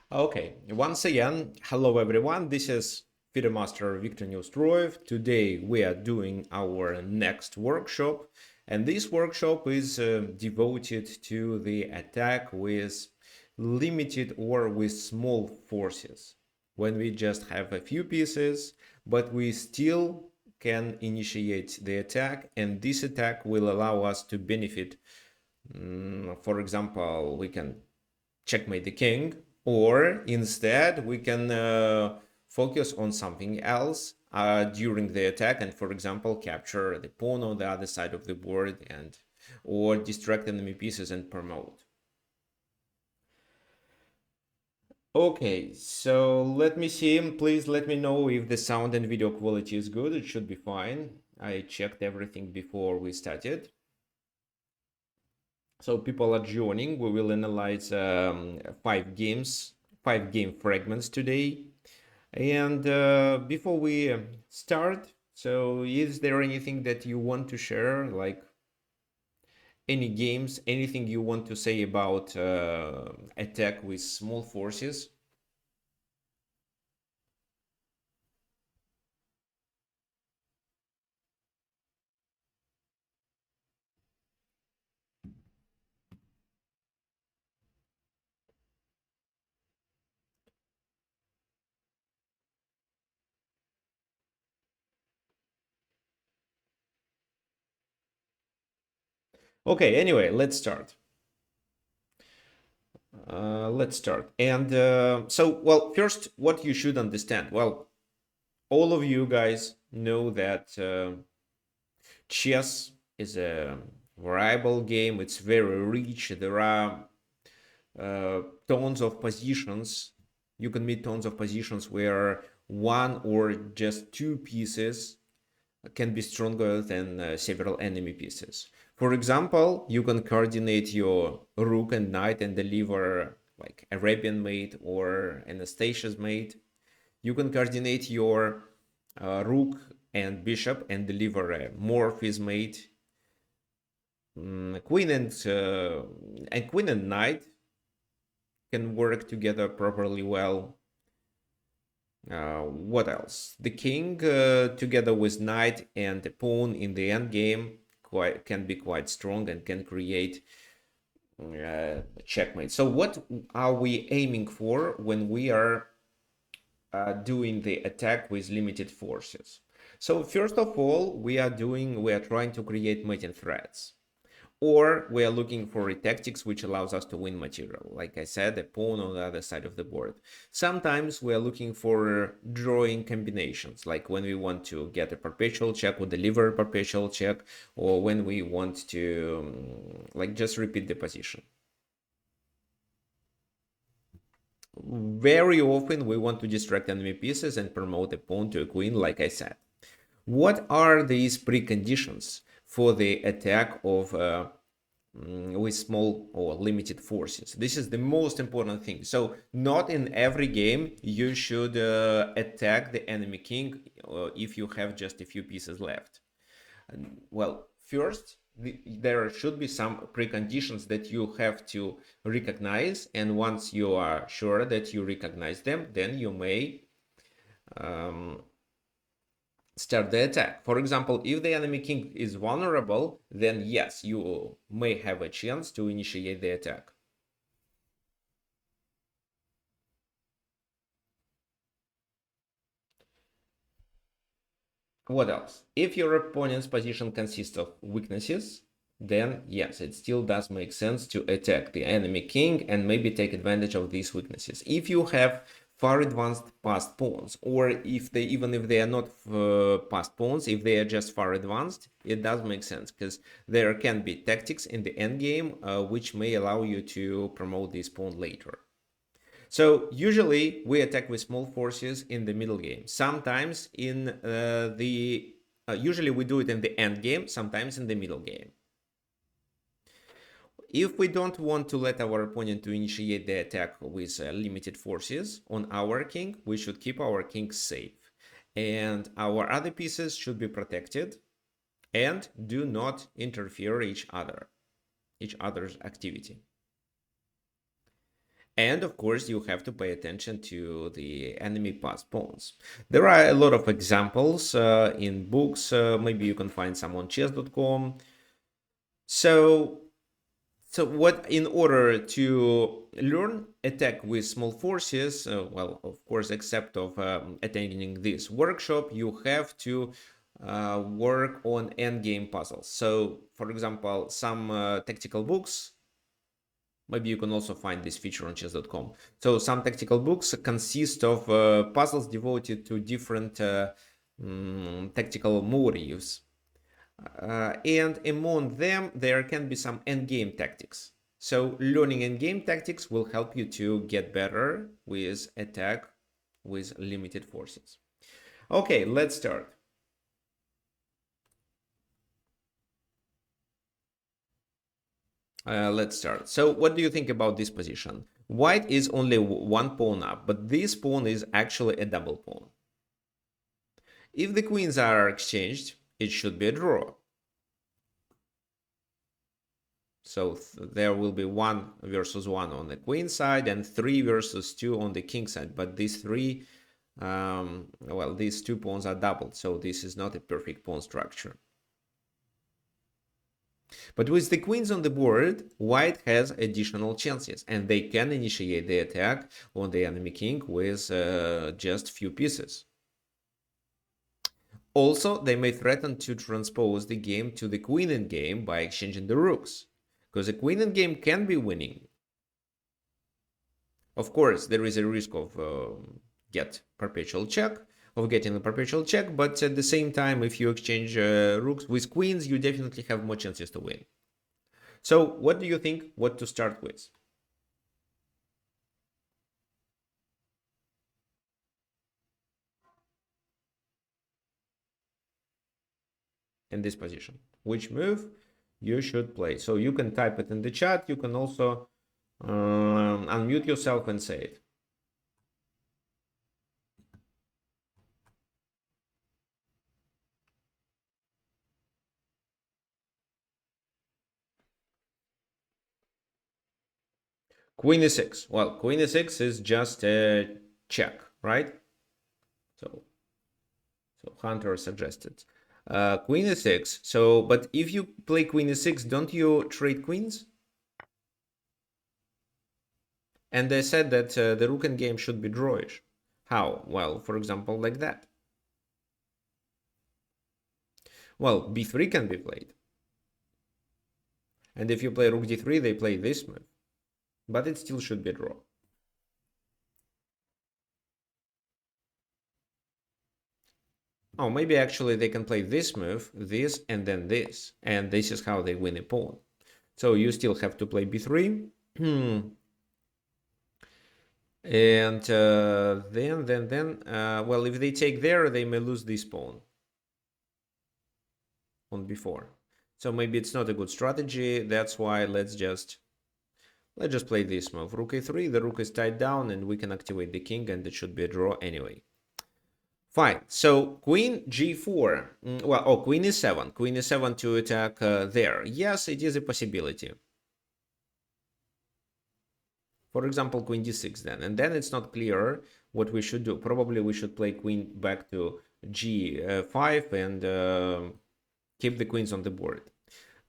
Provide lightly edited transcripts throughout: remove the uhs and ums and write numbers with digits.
Okay, once again, hello everyone. This is Fiddle Master Viktor Neustroev. Today we are doing our next workshop, and this workshop is devoted to the attack with limited or with small forces. When we just have a few pieces, but we still can initiate the attack, and this attack will allow us to benefit. For example, we can checkmate the king, or instead we can focus on something else during the attack, and for example capture the pawn on the other side of the board, and or distract enemy pieces and promote. Okay, so let me see. Please let me know if the sound and video quality is good. It should be fine. I checked everything before we started. So people are joining. We will analyze 5 game fragments today. And before we start, so is there anything that you want to share, like any games, anything you want to say about attack with small forces? Okay, anyway, let's start. And well, first, what you should understand. Well, all of you guys know that chess is a variable game. It's very rich. There are tons of positions. You can meet tons of positions where one or just two pieces can be stronger than several enemy pieces. For example, you can coordinate your rook and knight and deliver like Arabian Mate or Anastasia's Mate. You can coordinate your rook and bishop and deliver a Morphy's Mate. Queen and knight can work together properly well. What else? The king together with knight and the pawn in the endgame can be quite strong and can create checkmate. So what are we aiming for when we are doing the attack with limited forces? So first of all, we are trying to create mating threads, or we are looking for a tactics which allows us to win material. Like I said, a pawn on the other side of the board. Sometimes we are looking for drawing combinations, like when we want to get a perpetual check or deliver a perpetual check, or when we want to like just repeat the position. Very often we want to distract enemy pieces and promote a pawn to a queen, like I said. What are these preconditions for the attack of with small or limited forces? This is the most important thing. So not in every game you should attack the enemy king if you have just a few pieces left. Well, first, there should be some preconditions that you have to recognize, and once you are sure that you recognize them, then you may um, start the attack. For example, if the enemy king is vulnerable, then yes, you may have a chance to initiate the attack. What else? If your opponent's position consists of weaknesses, then yes, it still does make sense to attack the enemy king and maybe take advantage of these weaknesses. If you have far advanced passed pawns, or if they even if they are not passed pawns, if they are just far advanced, it does make sense because there can be tactics in the endgame which may allow you to promote this pawn later. So usually we attack with small forces in the middle game. Sometimes in usually we do it in the end game, sometimes in the middle game. If we don't want to let our opponent to initiate the attack with limited forces on our king, we should keep our king safe. And our other pieces should be protected and do not interfere each other's activity. And of course, you have to pay attention to the enemy passed pawns. There are a lot of examples in books. Maybe you can find some on chess.com. So what, in order to learn attack with small forces, well, of course, except of attending this workshop, you have to work on endgame puzzles. So, for example, some tactical books, maybe you can also find this feature on chess.com. So some tactical books consist of puzzles devoted to different tactical motives. And among them, there can be some endgame tactics. So learning endgame tactics will help you to get better with attack with limited forces. Okay, let's start. Let's start. So what do you think about this position? White is only one pawn up, but this pawn is actually a double pawn. If the queens are exchanged, it should be a draw. So there will be 1 versus 1 on the queen side and 3 versus 2 on the king side. But these three, well, these 2 pawns are doubled, so this is not a perfect pawn structure. But with the queens on the board, white has additional chances, and they can initiate the attack on the enemy king with just few pieces. Also, they may threaten to transpose the game to the queen endgame by exchanging the rooks, because the queen endgame can be winning. Of course, there is a risk of getting a perpetual check, but at the same time, if you exchange rooks with queens, you definitely have more chances to win. So what do you think what to start with? In this position, which move you should play? So you can type it in the chat. You can also unmute yourself and say it. Queen e6. Well, queen e6 is just a check, right? So Hunter suggested queen e6. So, but if you play queen e6, don't you trade queens? And they said that the rook endgame should be drawish. How? Well, for example, like that. Well, b3 can be played. And if you play rook d3, they play this move. But it still should be a draw. Oh, maybe actually they can play this move, this, and then this. And this is how they win a pawn. So you still have to play b3. And then, well, if they take there, they may lose this pawn on b4. So maybe it's not a good strategy. That's why let's just play this move. Rook a3, the rook is tied down, and we can activate the king, and it should be a draw anyway. Fine. So queen g4. Well, oh, queen e7. Queen e7 to attack there. Yes, it is a possibility. For example, queen d6 then. And then it's not clear what we should do. Probably we should play queen back to g5 and keep the queens on the board.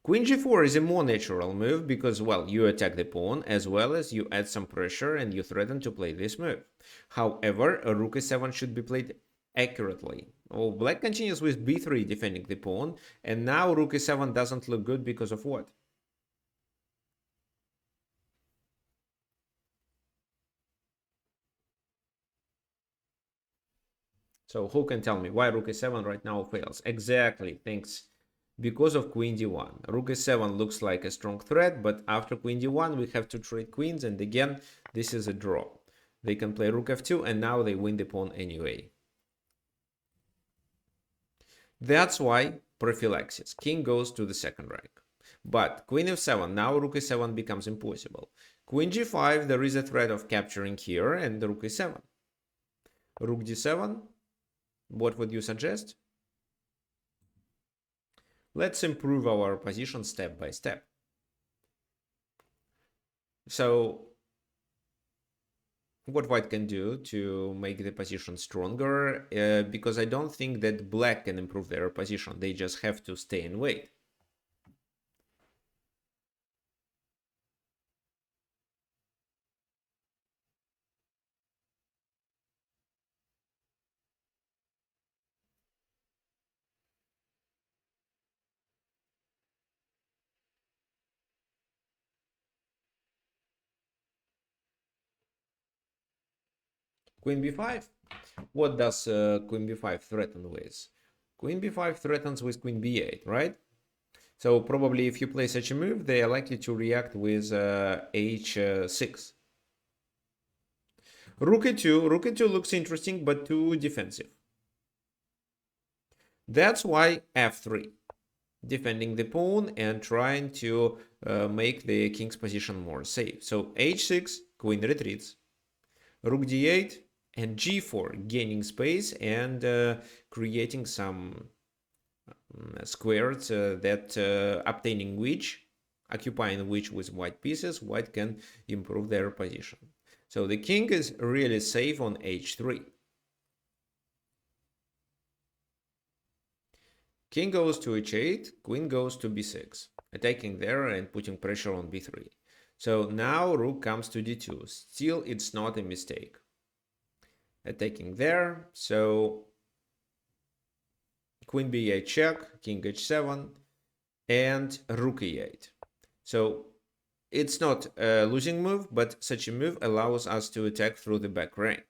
Queen g4 is a more natural move because, well, you attack the pawn as well as you add some pressure and you threaten to play this move. However, a rook e7 should be played accurately. Oh, black continues with b3 defending the pawn, and now rook e7 doesn't look good because of what? So who can tell me why rook e7 right now fails? Exactly, thanks. Because of queen d1. Rook e7 looks like a strong threat, but after queen d1 we have to trade queens, and again this is a draw. They can play rook f2 and now they win the pawn anyway. That's why prophylaxis. King goes to the second rank. But queen f7, now rook e7 becomes impossible. Queen g5, there is a threat of capturing here, and rook e7. Rook d7, what would you suggest? Let's improve our position step by step. So what white can do to make the position stronger, because I don't think that black can improve their position. They just have to stay and wait. Queen b5. What does queen b5 threaten with? Queen b5 threatens with queen b8, right? So probably if you play such a move, they are likely to react with h6. Rook e2. Rook e2 looks interesting, but too defensive. That's why f3. Defending the pawn and trying to make the king's position more safe. So h6, queen retreats. Rook d8 and g4, gaining space and creating some squares that obtaining which, occupying which with white pieces, white can improve their position. So the king is really safe on h3. King goes to h8, queen goes to b6, attacking there and putting pressure on b3. So now rook comes to d2. Still, it's not a mistake. Attacking there, so queen b8 check, king h7, and rook e8. So it's not a losing move, but such a move allows us to attack through the back rank.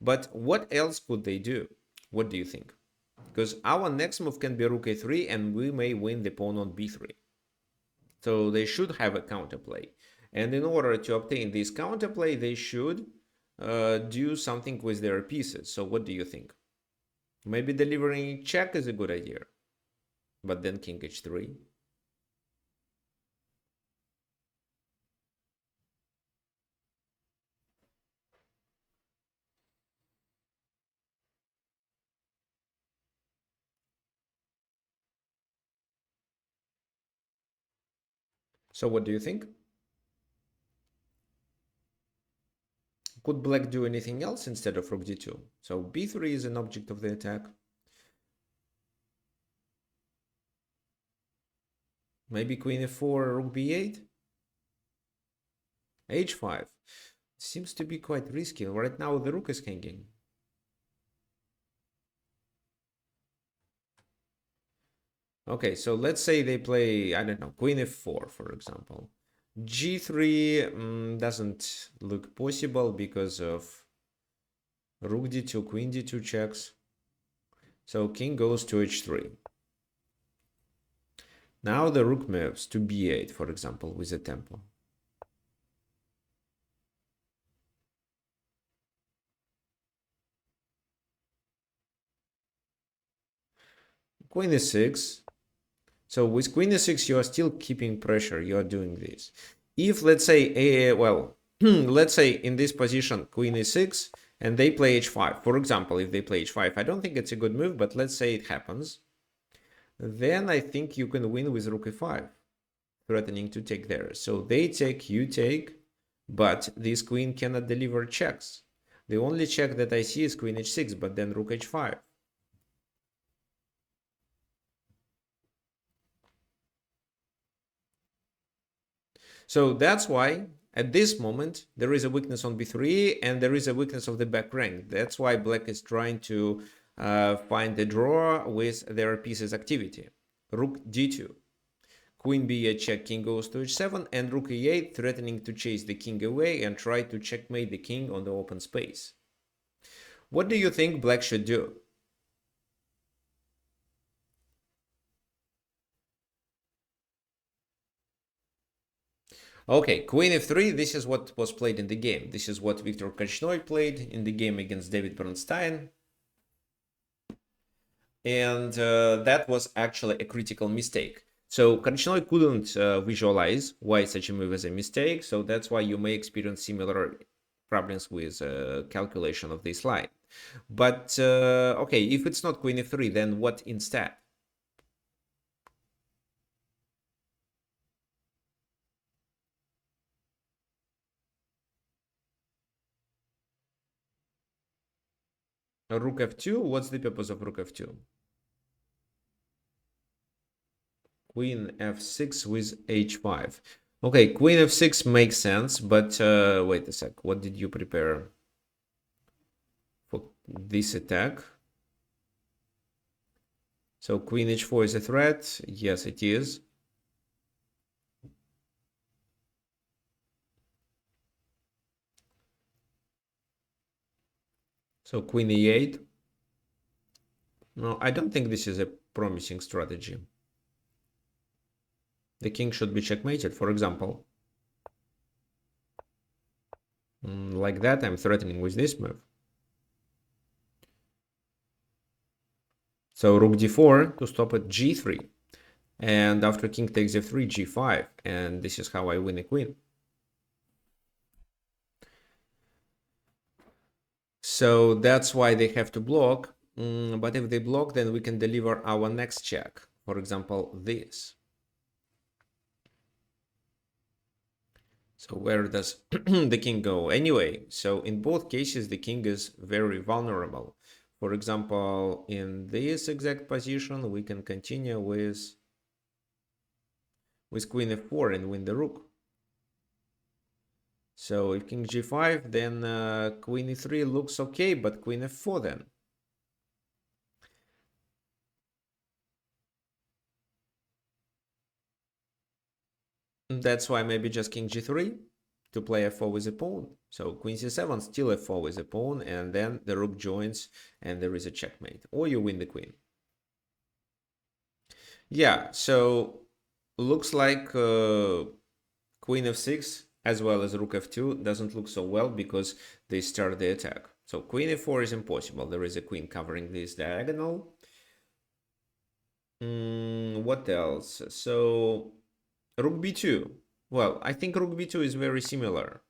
But what else could they do? What do you think? Because our next move can be rook a3 and we may win the pawn on b3. So they should have a counterplay. And in order to obtain this counterplay, they should do something with their pieces. So what do you think? Maybe delivering check is a good idea. But then king h3. So what do you think? Could black do anything else instead of rook d2? So b3 is an object of the attack. Maybe queen f4, rook b8? h5. Seems to be quite risky. Right now the rook is hanging. Okay, so let's say they play, I don't know, queen f4, for example. g3 doesn't look possible because of rook d2, queen d2 checks. So king goes to h3. Now the rook moves to b8, for example, with a tempo. Queen e6. So with queen e6, you are still keeping pressure. You are doing this. If, let's say, let's say in this position, queen e6, and they play h5. For example, if they play h5, I don't think it's a good move, but let's say it happens. Then I think you can win with rook e5, threatening to take there. So they take, you take, but this queen cannot deliver checks. The only check that I see is queen h6, but then rook h5. So that's why at this moment there is a weakness on b3 and there is a weakness of the back rank. That's why black is trying to find the draw with their pieces activity. Rook d2, queen b8 check, king goes to h7, and rook e8 threatening to chase the king away and try to checkmate the king on the open space. What do you think black should do? Okay, queen f3, this is what was played in the game. This is what Viktor Neustroev played in the game against David Bernstein. And that was actually a critical mistake. So Korchnoi couldn't visualize why such a move is a mistake, so that's why you may experience similar problems with calculation of this line. But okay, if it's not queen f3, then what instead? Rook f2. What's the purpose of rook f2? Queen f6 with h5. Okay, queen f6 makes sense, but wait a sec. What did you prepare for this attack? So queen h4 is a threat. Yes, it is. So queen e8. No, I don't think this is a promising strategy. The king should be checkmated, for example. Like that, I'm threatening with this move. So rook d4 to stop at g3. And after king takes f3, g5. And this is how I win a queen. So that's why they have to block. But if they block, then we can deliver our next check. For example, this. So where does the king go? Anyway, so in both cases, the king is very vulnerable. For example, in this exact position, we can continue with queen f4 and win the rook. So if king g5, then queen e3 looks okay, but queen f4 then. That's why maybe just king g3 to play f4 with a pawn. So queen c7, still f4 with a pawn, and then the rook joins and there is a checkmate. Or you win the queen. Yeah, so looks like queen f6 as well as rook f2 doesn't look so well because they start the attack. So queen f4 is impossible. There is a queen covering this diagonal. What else? So rook b2. Well, I think rook b2 is very similar.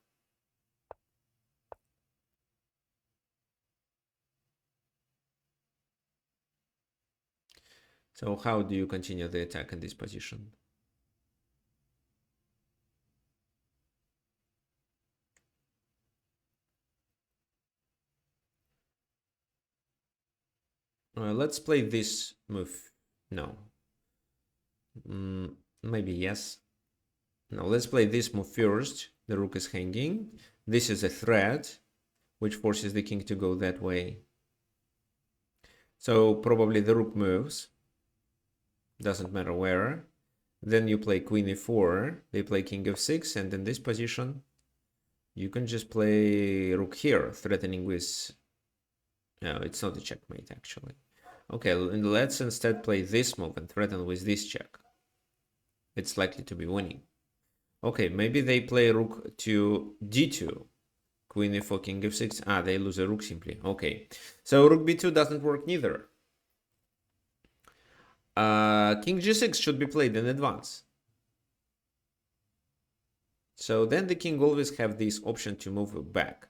So how do you continue the attack in this position? Let's play this move. No. Maybe yes. Now let's play this move first. The rook is hanging. This is a threat, which forces the king to go that way. So probably the rook moves. Doesn't matter where. Then you play queen e4. They play king f6. And in this position, you can just play rook here, threatening with... No, it's not a checkmate, actually. Okay, let's instead play this move and threaten with this check. It's likely to be winning. Okay, maybe they play rook to d2. Queen e4, king f6. Ah, they lose a rook simply. Okay, so rook b2 doesn't work neither. King g6 should be played in advance. So then the king always have this option to move back.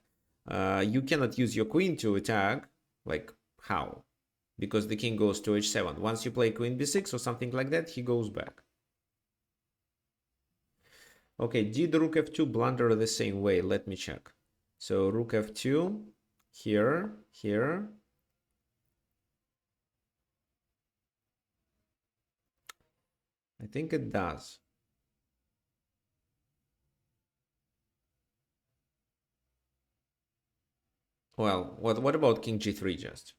You cannot use your queen to attack. Like, how? Because the king goes to h7. Once you play queen b6 or something like that, he goes back. Okay, did rook f2 blunder the same way? Let me check. So rook f2, here, here. I think it does. Well, what about king g3 just?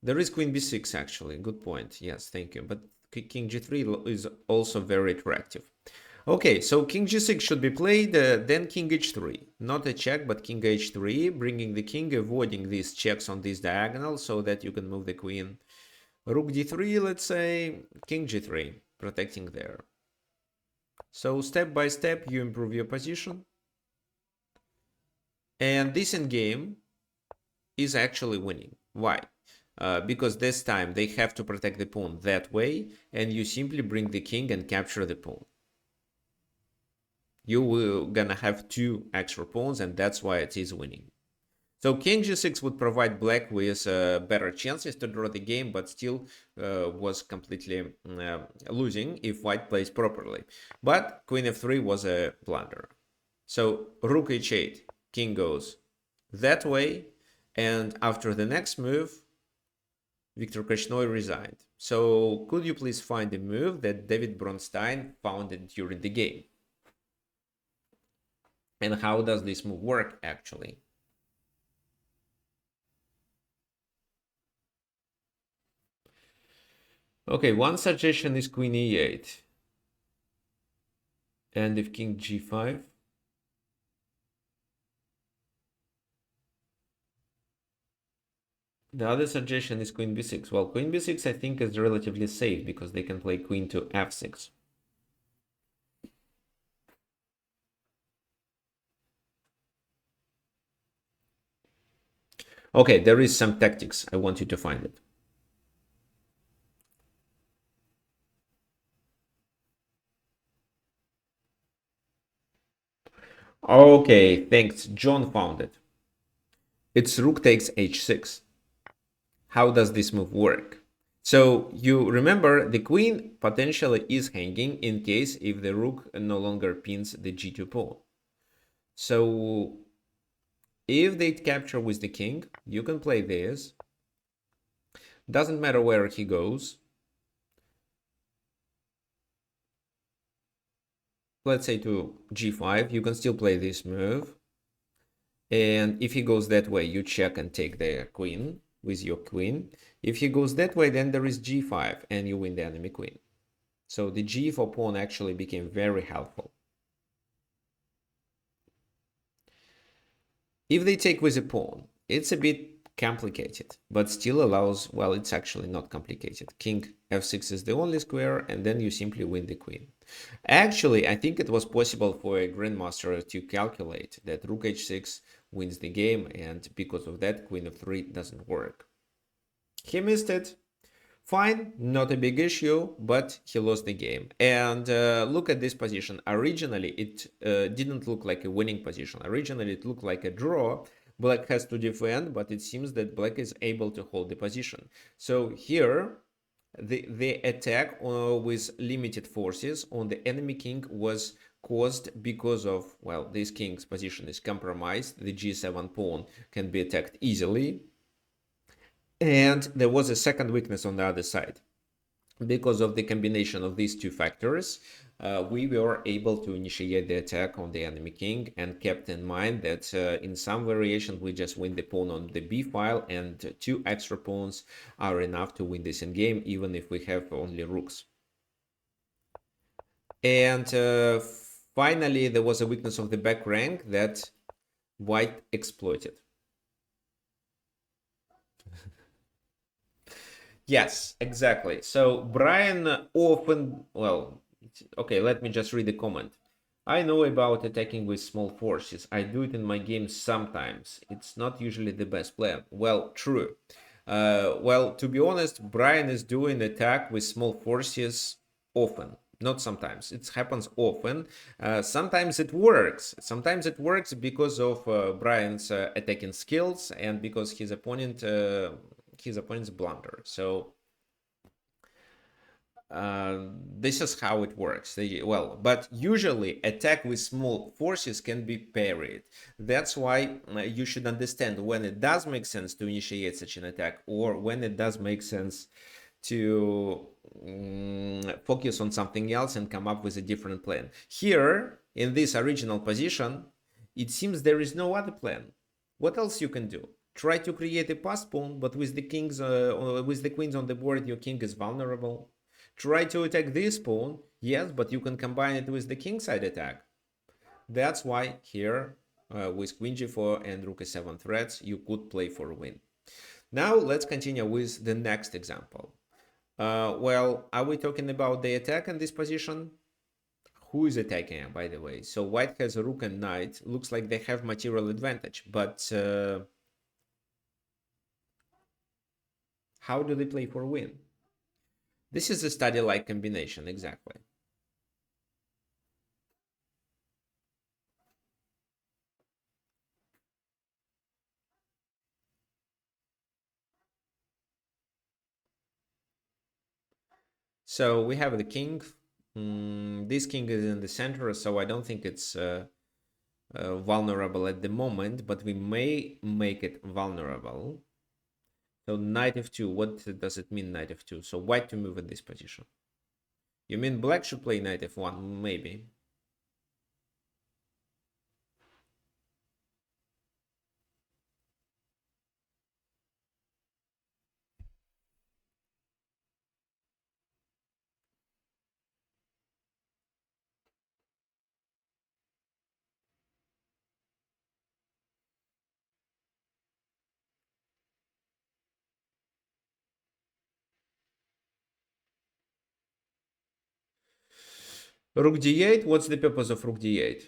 There is queen b6 actually. Good point. Yes, thank you. But king g3 is also very attractive. Okay, so king g6 should be played, then king h3. Not a check, but king h3, bringing the king, avoiding these checks on this diagonal so that you can move the queen. Rook d3, let's say, king g3, protecting there. So step by step, you improve your position. And this endgame is actually winning. Why? Because this time they have to protect the pawn that way, and you simply bring the king and capture the pawn. You will gonna have two extra pawns, and that's why it is winning. So king g6 would provide black with better chances to draw the game, but still was completely losing if white plays properly. But queen f3 was a blunder. So rook h8, king goes that way, And after the next move, Viktor Neustroev resigned. So could you please find the move that David Bronstein found during the game? And how does this move work actually? Okay, one suggestion is queen e8. And if king g5. The other suggestion is queen b6. Well, queen b6 I think is relatively safe because they can play queen to f6. Okay, there is some tactics. I want you to find it. Okay, thanks. John found it. It's rook takes h6. How does this move work? So you remember the queen potentially is hanging in case if the rook no longer pins the g2 pawn. So if they capture with the king, you can play this. Doesn't matter where he goes. Let's say to g5, you can still play this move. And if he goes that way, you check and take the queen with your queen. If he goes that way, then there is g5 and you win the enemy queen. So the g4 pawn actually became very helpful. If they take with a pawn, it's a bit complicated, but still allows, well, it's actually not complicated. King f6 is the only square, and then you simply win the queen. Actually, I think it was possible for a grandmaster to calculate that rook h6 wins the game, and because of that, queen f3 doesn't work. He missed it. Fine, not a big issue, but he lost the game. And look at this position. Originally, it didn't look like a winning position. Originally, it looked like a draw. Black has to defend, but it seems that black is able to hold the position. So here, the attack with limited forces on the enemy king was caused because of, well, this king's position is compromised. The g7 pawn can be attacked easily. And there was a second weakness on the other side. Because of the combination of these two factors, we were able to initiate the attack on the enemy king and kept in mind that in some variation we just win the pawn on the b file, and two extra pawns are enough to win this endgame even if we have only rooks. And finally, there was a weakness of the back rank that white exploited. Yes, exactly. So Brian often, well, okay, let me just read the comment. I know about attacking with small forces. I do it in my games sometimes. It's not usually the best plan. Well, true. Well, to be honest, Brian is doing attack with small forces often. Not sometimes. It happens often. Sometimes it works. Sometimes it works because of Brian's attacking skills and because his opponent's blunder. So this is how it works. Well, but usually attack with small forces can be parried. That's why you should understand when it does make sense to initiate such an attack, or when it does make sense to focus on something else and come up with a different plan. Here, in this original position, it seems there is no other plan. What else you can do? Try to create a pass pawn, but with the queens on the board, your king is vulnerable. Try to attack this pawn, yes, but you can combine it with the kingside attack. That's why here, with queen g4 and rook e7 threats, you could play for a win. Now let's continue with the next example. Well, are we talking about the attack in this position? Who is attacking, by the way? So white has a rook and knight. Looks like they have material advantage, but how do they play for a win? This is a study-like combination, exactly. So we have the king. This king is in the center, so I don't think it's vulnerable at the moment, but we may make it vulnerable. So knight f2, what does it mean, knight f2? So white to move in this position. You mean black should play knight f1? Maybe. Rook d8, what's the purpose of rook d8?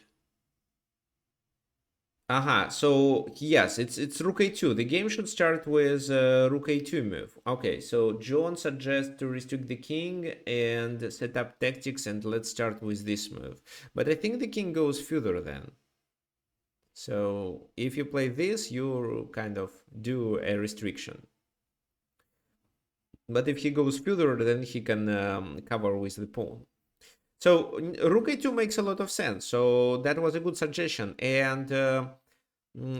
Aha, so yes, it's rook a2. The game should start with rook a2 move. Okay, so John suggests to restrict the king and set up tactics, and let's start with this move. But I think the king goes further then. So if you play this, you kind of do a restriction. But if he goes further, then he can cover with the pawn. So rook a2 makes a lot of sense. So that was a good suggestion. And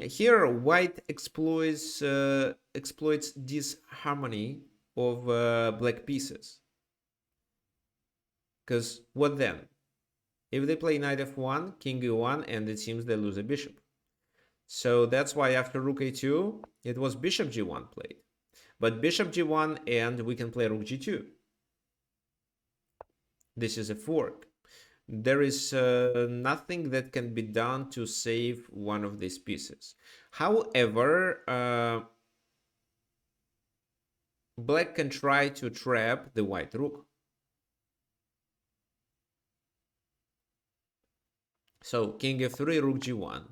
here white exploits this harmony of black pieces. Because what then? If they play knight f1, king e1, and it seems they lose a bishop. So that's why after rook a2, it was bishop g1 played. But bishop g1 and we can play rook g2. This is a fork. There is nothing that can be done to save one of these pieces. However, black can try to trap the white rook. So king f3, rook g1.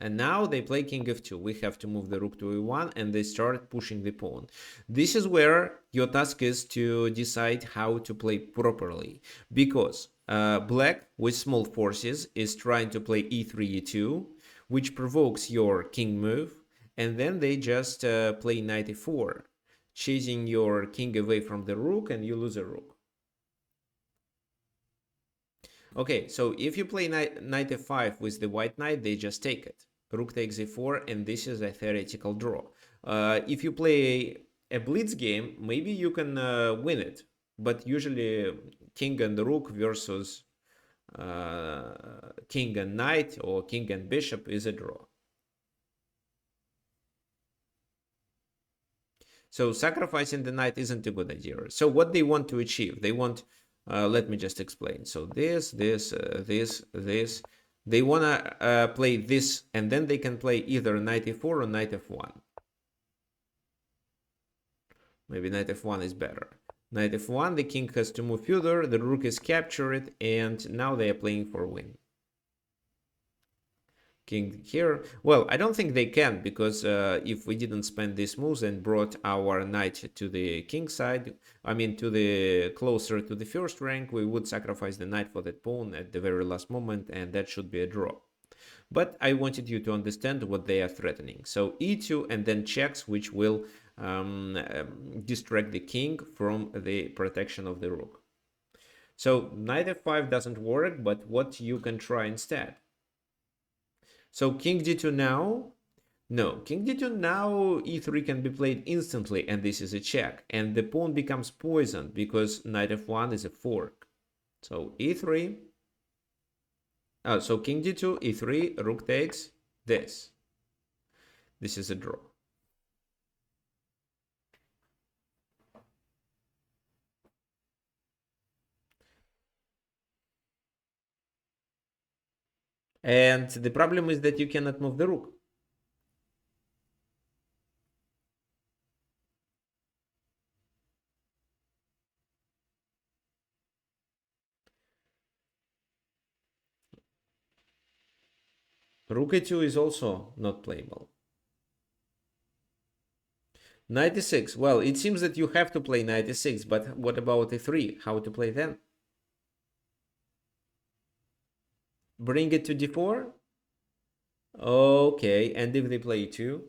And now they play king f2. We have to move the rook to e1 and they start pushing the pawn. This is where your task is to decide how to play properly. Because black with small forces is trying to play e3, e2, which provokes your king move. And then they just play knight e4, chasing your king away from the rook, and you lose a rook. Okay, so if you play knight f5 with the white knight, they just take it. Rook takes e4, and this is a theoretical draw. If you play a blitz game, maybe you can win it. But usually king and rook versus king and knight or king and bishop is a draw. So sacrificing the knight isn't a good idea. So what they want to achieve, they want, let me just explain. So this. They want to play this, and then they can play either knight e4 or knight f1. Maybe knight f1 is better. Knight f1, the king has to move further, the rook is captured, and now they are playing for a win. King here. Well, I don't think they can, because if we didn't spend these moves and brought our knight to the king side, I mean to the closer to the first rank, we would sacrifice the knight for that pawn at the very last moment, and that should be a draw. But I wanted you to understand what they are threatening. So e2 and then checks, which will distract the king from the protection of the rook. So knight f5 doesn't work, but what you can try instead? So king d2 now. No, king d2 now, e3 can be played instantly, and this is a check. And the pawn becomes poisoned because knight f1 is a fork. So e3. So king d2, e3, rook takes this. This is a draw. And the problem is that you cannot move the rook. Rook a2 is also not playable. Knight e6. Well, it seems that you have to play knight e6, but what about e3? How to play then? Bring it to d4? Okay, and if they play e2?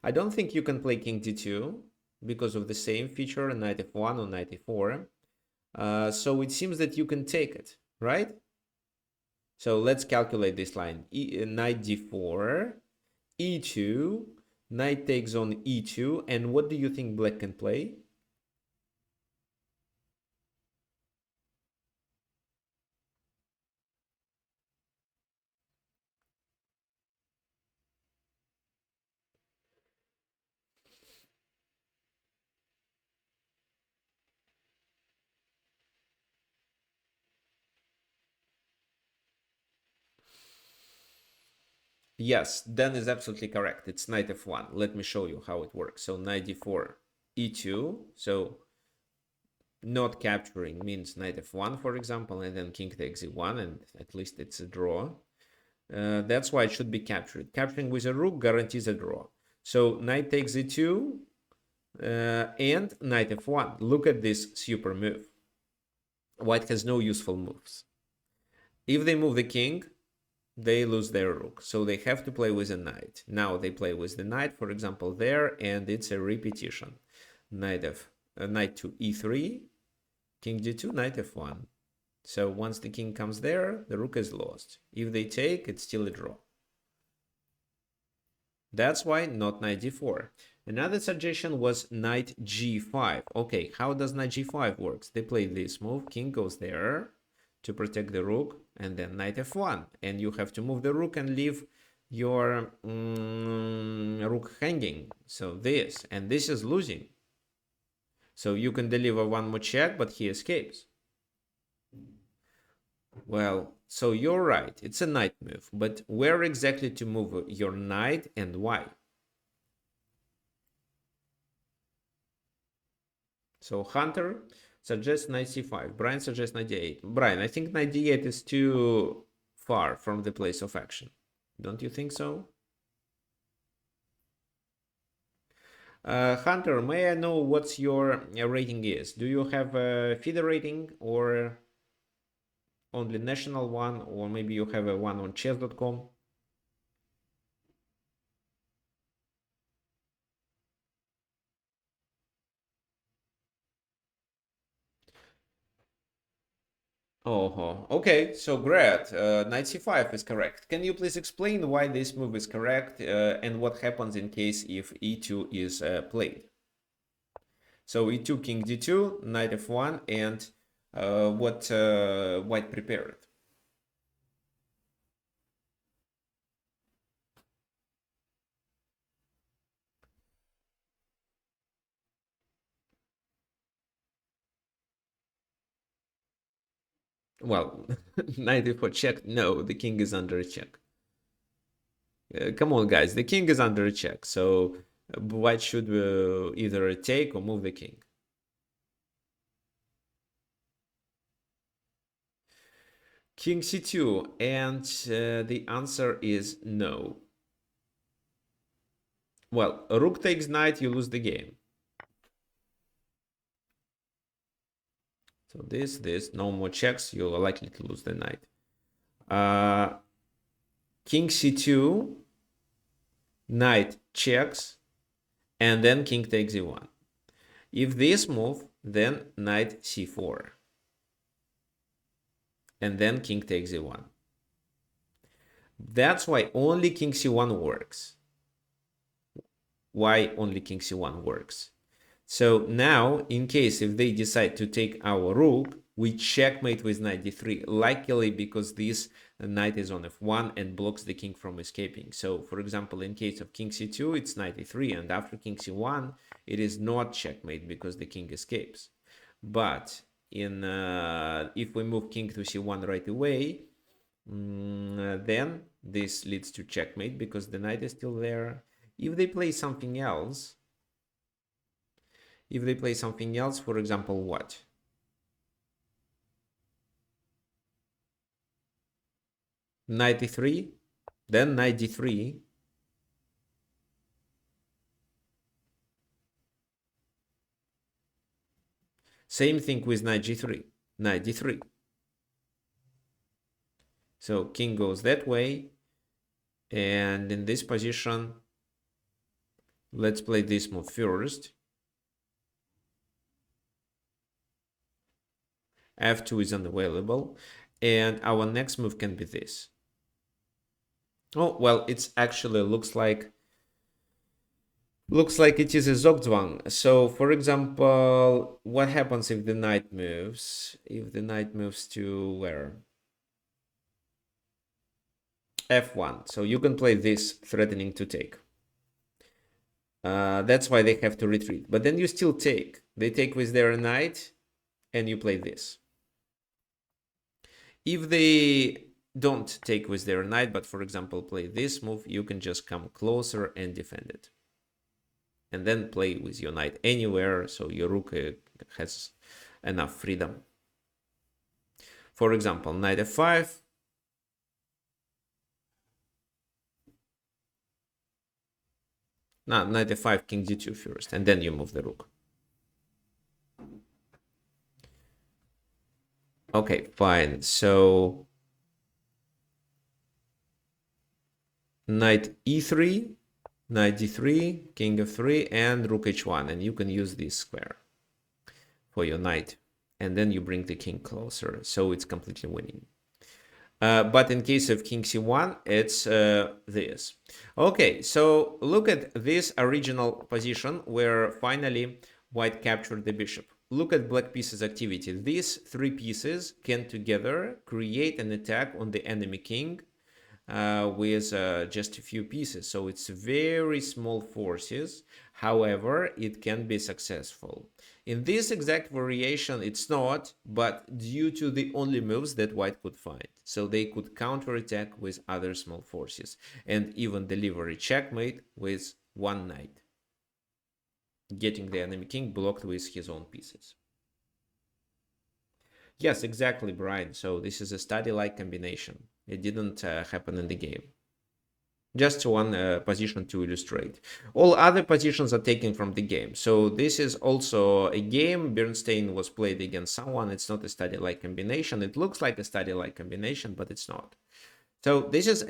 I don't think you can play king d2 because of the same feature, knight f1 or knight e4. So it seems that you can take it, right? So let's calculate this line. Knight d4, e2, knight takes on e2, and what do you think black can play? Yes, Dan is absolutely correct. It's knight f1. Let me show you how it works. So knight d4, e2. So not capturing means knight f1, for example, and then king takes e1, and at least it's a draw. That's why it should be captured. Capturing with a rook guarantees a draw. So knight takes e2 and knight f1. Look at this super move. White has no useful moves. If they move the king, they lose their rook. So they have to play with a knight. Now they play with the knight, for example, there, and it's a repetition. Knight to e3, king d2, knight f1. So once the king comes there, the rook is lost. If they take, it's still a draw. That's why not knight d4. Another suggestion was knight g5. Okay, how does knight g5 works? They play this move, king goes there to protect the rook, and then knight f1. And you have to move the rook and leave your rook hanging. So this, and this is losing. So you can deliver one more check, but he escapes. Well, so you're right, it's a knight move, but where exactly to move your knight and why? So Hunter suggests knight c5, Brian suggests knight d8. Brian, I think knight d8 is too far from the place of action. Don't you think so? Hunter, may I know what's your rating is? Do you have a FIDE rating or only national one, or maybe you have a one on chess.com? Oh, okay, so great. Knight c5 is correct. Can you please explain why this move is correct and what happens in case if e2 is played? So e2, king d2, knight f1, and what white prepared? Well, knight e4 check. No, the king is under a check. Come on, guys, the king is under a check. So white should either take or move the king. King c2, and the answer is no. Well, rook takes knight, you lose the game. So this, no more checks, you're likely to lose the knight. King c2, knight checks, and then king takes e1. If this move, then knight c4. And then king takes e1. That's why only king c1 works. Why only king c1 works? So now, in case if they decide to take our rook, we checkmate with knight d3, luckily because this knight is on f1 and blocks the king from escaping. So, for example, in case of king c2, it's knight e3, and after king c1, it is not checkmate because the king escapes. But in if we move king to c1 right away, then this leads to checkmate because the knight is still there. If they play something else, for example, what? Knight e3, then knight d3. Same thing with knight g3, knight d3. So king goes that way, and in this position, let's play this move first. f2 is unavailable, and our next move can be this. Oh, well, it's actually looks like it is a Zugzwang. So, for example, what happens if the knight moves? If the knight moves to where? F1. So you can play this threatening to take. That's why they have to retreat. But then you still take. They take with their knight, and you play this. If they don't take with their knight, but for example play this move, you can just come closer and defend it. And then play with your knight anywhere, so your rook has enough freedom. For example, knight f5. No, knight f5, king d2 first, and then you move the rook. Okay, fine. So knight e3, knight d3, king f3, and rook h1, and you can use this square for your knight, and then you bring the king closer, so it's completely winning. But in case of king c1, it's this. Okay, so look at this original position where finally white captured the bishop. Look at black pieces activity. These three pieces can together create an attack on the enemy king with just a few pieces. So it's very small forces. However, it can be successful. In this exact variation, it's not, but due to the only moves that white could find. So they could counterattack with other small forces and even deliver a checkmate with one knight, getting the enemy king blocked with his own pieces. Yes, exactly, Brian. So this is a study-like combination. It didn't happen in the game. Just one position to illustrate. All other positions are taken from the game. So this is also a game. Bernstein was played against someone. It's not a study-like combination. It looks like a study-like combination, but it's not. So this is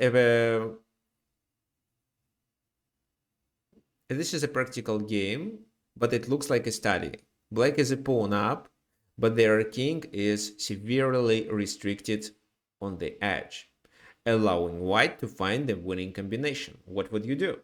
a practical game, but it looks like a study. Black is a pawn up, but their king is severely restricted on the edge, allowing white to find the winning combination. What would you do?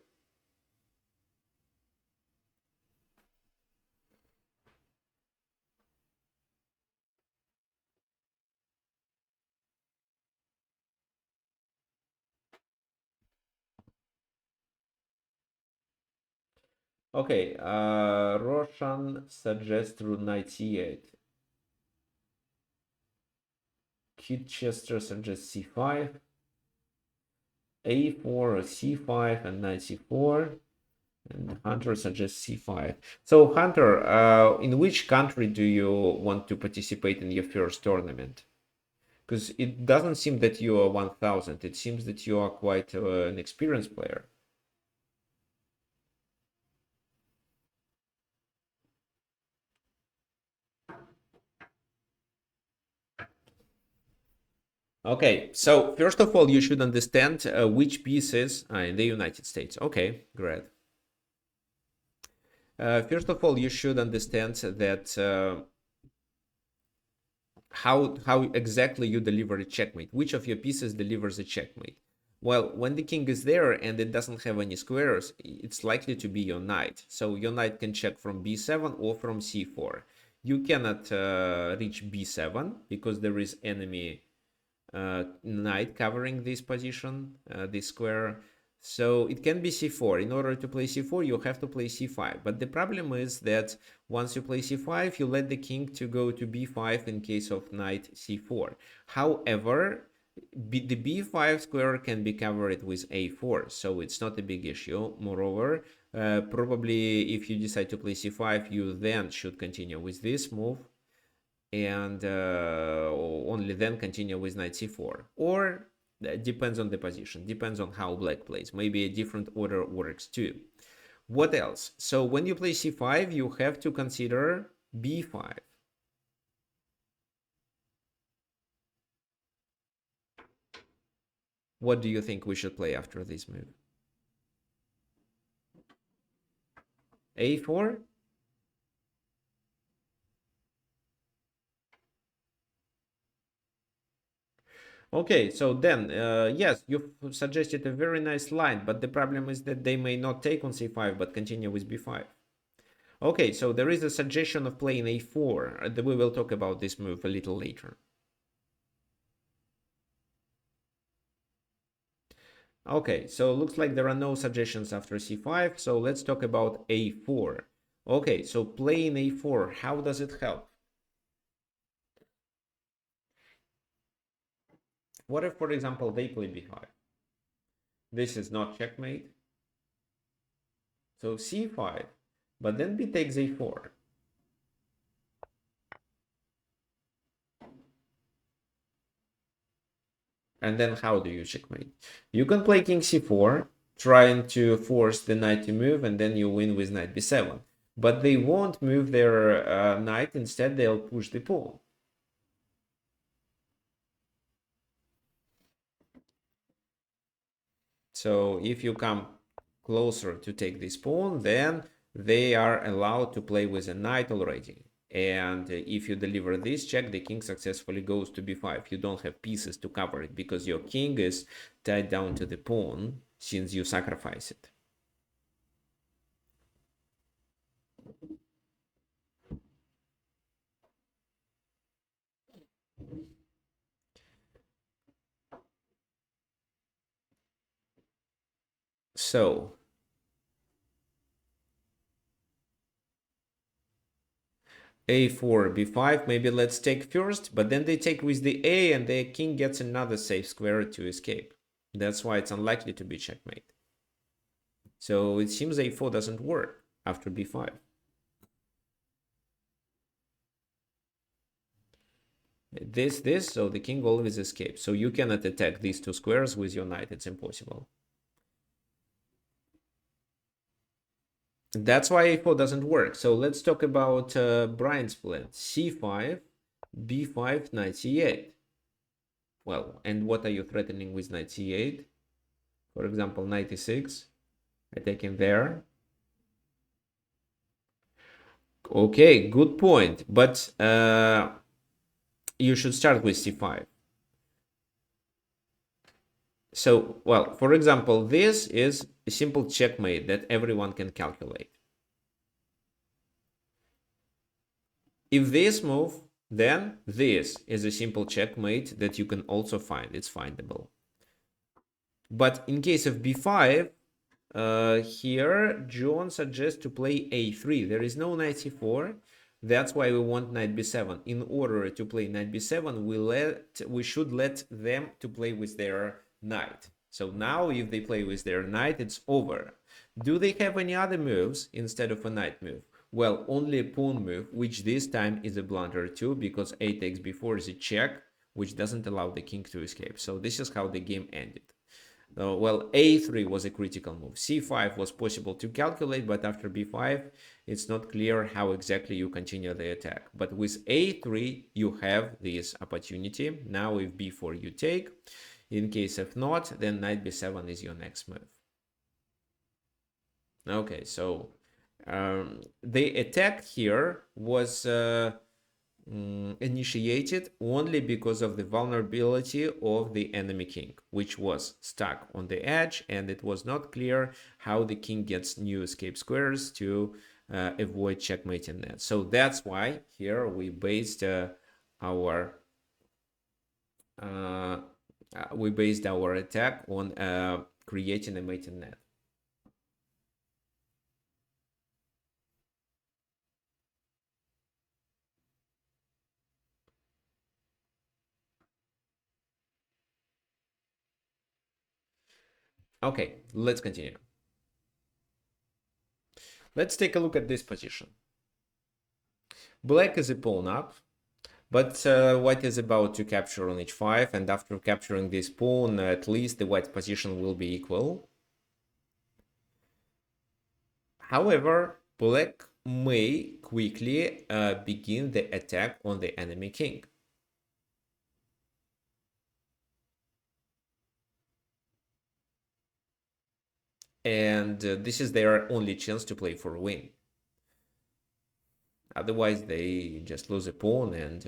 Okay, Roshan suggests rook knight c8. Kitchester suggests c5, a4 or c5, and knight c4. And Hunter suggests c5. So Hunter, in which country do you want to participate in your first tournament? Because it doesn't seem that you are 1000. It seems that you are quite an experienced player. Okay, so first of all, you should understand which pieces in the United States. Okay, great. First of all, you should understand that how exactly you deliver a checkmate. Which of your pieces delivers a checkmate? Well, when the king is there and it doesn't have any squares, it's likely to be your knight. So your knight can check from b7 or from c4. You cannot reach b7 because there is enemy knight covering this position, this square. So it can be c4. In order to play c4, you have to play c5. But the problem is that once you play c5, you let the king to go to b5 in case of knight c4. However, the b5 square can be covered with a4, so it's not a big issue. Moreover, probably if you decide to play c5, you then should continue with this move and only then continue with knight c4, or depends on the position, depends on how black plays. Maybe a different order works too. What else? So when you play c5, you have to consider b5. What do you think we should play after this move? a4? Okay, so then, yes, you've suggested a very nice line, but the problem is that they may not take on c5, but continue with b5. Okay, so there is a suggestion of playing a4. We will talk about this move a little later. Okay, so looks like there are no suggestions after c5, so let's talk about a4. Okay, so playing a4, how does it help? What if, for example, they play b5? This is not checkmate. So c5, but then b takes a4. And then how do you checkmate? You can play king c4, trying to force the knight to move, and then you win with knight b7. But they won't move their knight, instead they'll push the pawn. So if you come closer to take this pawn, then they are allowed to play with a knight already. And if you deliver this check, the king successfully goes to b5. You don't have pieces to cover it because your king is tied down to the pawn since you sacrifice it. So a4, b5, maybe let's take first, but then they take with the a and the king gets another safe square to escape. That's why it's unlikely to be checkmate. So it seems a4 doesn't work after b5. This, so the king always escapes. So you cannot attack these two squares with your knight, it's impossible. That's why a4 doesn't work. So let's talk about Brian's plan. c5, b5, knight c8. Well, and what are you threatening with knight c8? For example, knight e6. I take him there. Okay, good point. But you should start with c5. So, well, for example, this is a simple checkmate that everyone can calculate. If this move, then this is a simple checkmate that you can also find. It's findable. But in case of b5, here John suggests to play a3. There is no knight c4. That's why we want knight b7. In order to play knight b7, we should let them to play with their knight. So now if they play with their knight, it's over. Do they have any other moves instead of a knight move? Well, only a pawn move, which this time is a blunder too, because a takes b4 is a check, which doesn't allow the king to escape. So this is how the game ended. Well, a3 was a critical move. c5 was possible to calculate, but after b5, it's not clear how exactly you continue the attack. But with a3, you have this opportunity. Now if b4 you take. In case of not, then knight b7 is your next move. Okay, so the attack here was initiated only because of the vulnerability of the enemy king, which was stuck on the edge, and it was not clear how the king gets new escape squares to avoid checkmating that. So that's why here we based our attack on creating a mating net. Okay, let's continue. Let's take a look at this position. Black is a pawn up, but white is about to capture on h5, and after capturing this pawn, at least the white position will be equal. However, black may quickly begin the attack on the enemy king. And this is their only chance to play for a win. Otherwise, they just lose a pawn and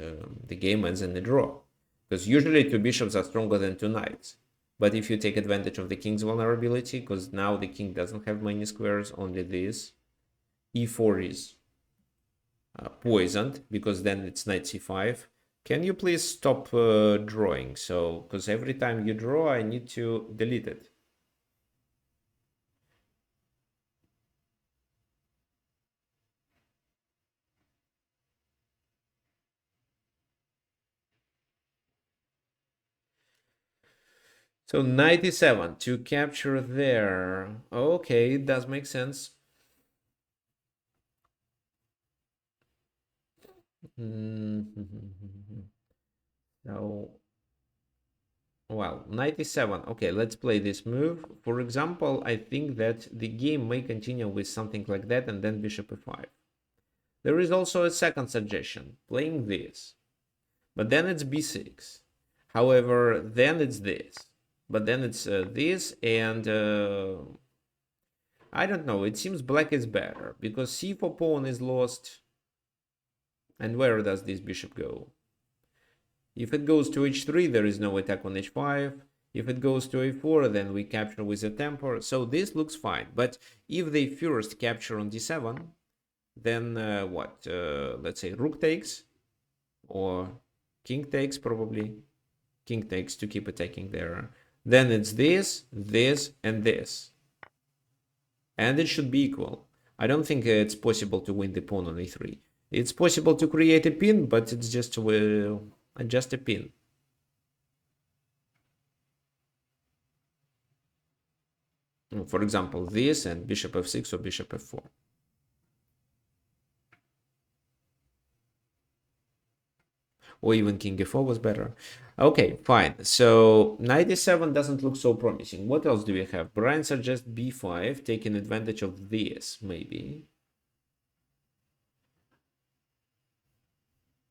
the game ends in a draw. because usually two bishops are stronger than two knights. But if you take advantage of the king's vulnerability, because now the king doesn't have many squares, only this, e4 is poisoned, because then it's knight c5. Can you please stop drawing? So, because every time you draw, I need to delete it. So 97 to capture there. Okay, it does make sense. So, well, 97. Okay, let's play this move. For example, I think that the game may continue with something like that and then bishop e5. There is also a second suggestion, playing this. But then it's b6. However, then it's this. But then it's this, and I don't know. It seems black is better because c4 pawn is lost. And where does this bishop go? If it goes to h3, there is no attack on h5. If it goes to a4, then we capture with a temper. So this looks fine. But if they first capture on d7, then what? Let's say rook takes, or king takes probably. King takes to keep attacking there. Then it's this, this, and this. And it should be equal. I don't think it's possible to win the pawn on a3. It's possible to create a pin, but it's just a pin. For example, this and bishop f6 or bishop f4. Or even king f4 was better. Okay, fine. So 97 doesn't look so promising. What else do we have? Brian suggests b5, taking advantage of this, maybe.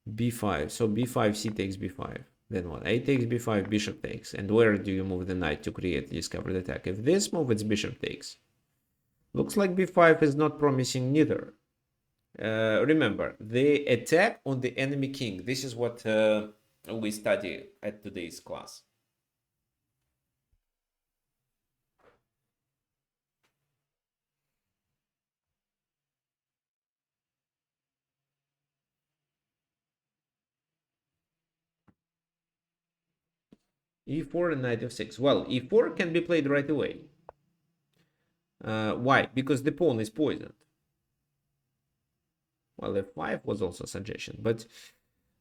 b5. So b5, c takes b5. Then what? A takes b5, bishop takes. And where do you move the knight to create discovered attack? If this move, it's bishop takes. Looks like b5 is not promising neither. Remember, the attack on the enemy king. This is what we study at today's class. e4 and knight f6. Well, e4 can be played right away. Why? Because the pawn is poisoned. Well, f5 was also a suggestion, but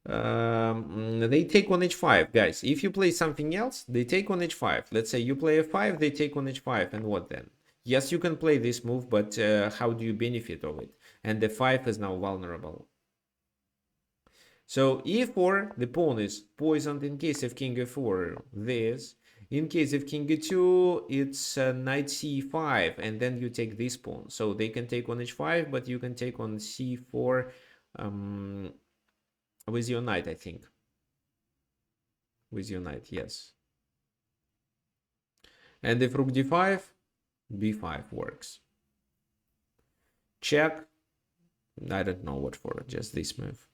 they take on h5, guys. If you play something else, they take on h5. Let's say you play f5, they take on h5, and what then? Yes, you can play this move, but how do you benefit of it? And f5 is now vulnerable. So e4, the pawn is poisoned. In case of king f4, this. In case of king e2, it's knight c5, and then you take this pawn. So they can take on h5, but you can take on c4 with your knight, I think. With your knight, yes. And if rook d5, b5 works. Check. I don't know what for, just this move.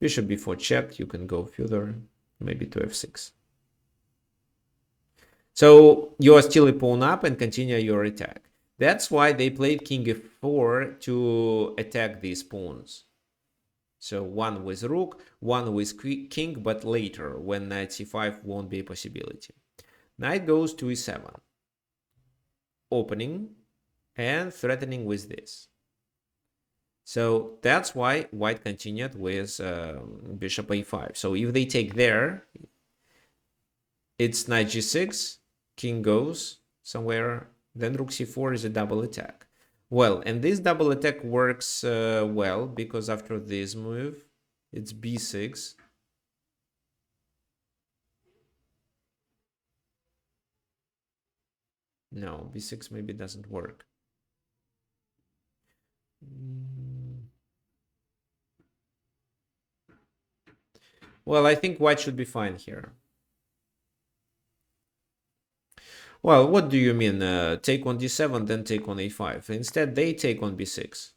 Bishop b4 check, you can go further, maybe to f6. So you are still a pawn up and continue your attack. That's why they played king f4 to attack these pawns. So one with rook, one with king, but later when knight c5 won't be a possibility. Knight goes to e7, opening and threatening with this. So that's why white continued with bishop a5. So if they take there, it's knight g6, king goes somewhere, then rook c4 is a double attack. Well, and this double attack works well, because after this move, it's b6. No, b6 maybe doesn't work. Well, I think white should be fine here. Well, what do you mean? Take on d7, then take on a5. Instead, they take on b6.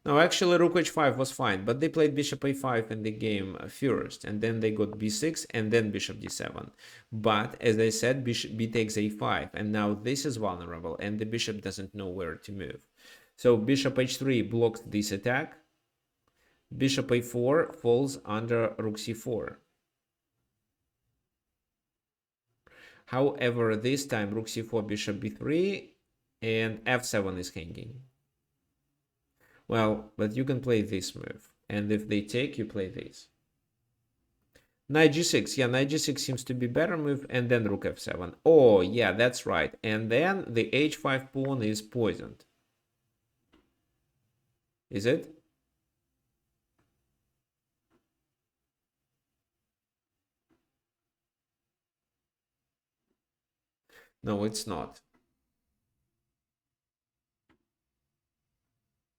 No, actually, rook h5 was fine, but they played bishop a5 in the game first, and then they got b6 and then bishop d7. But as I said, bishop b takes a5, and now this is vulnerable, and the bishop doesn't know where to move. So bishop h3 blocks this attack. Bishop a4 falls under rook c4. However, this time rook c4, bishop b3, and f7 is hanging. Well, but you can play this move, and if they take, you play this. Knight g6, yeah, knight g6 seems to be better move, and then rook f7. Oh, yeah, that's right. And then the h5 pawn is poisoned. Is it? No, it's not.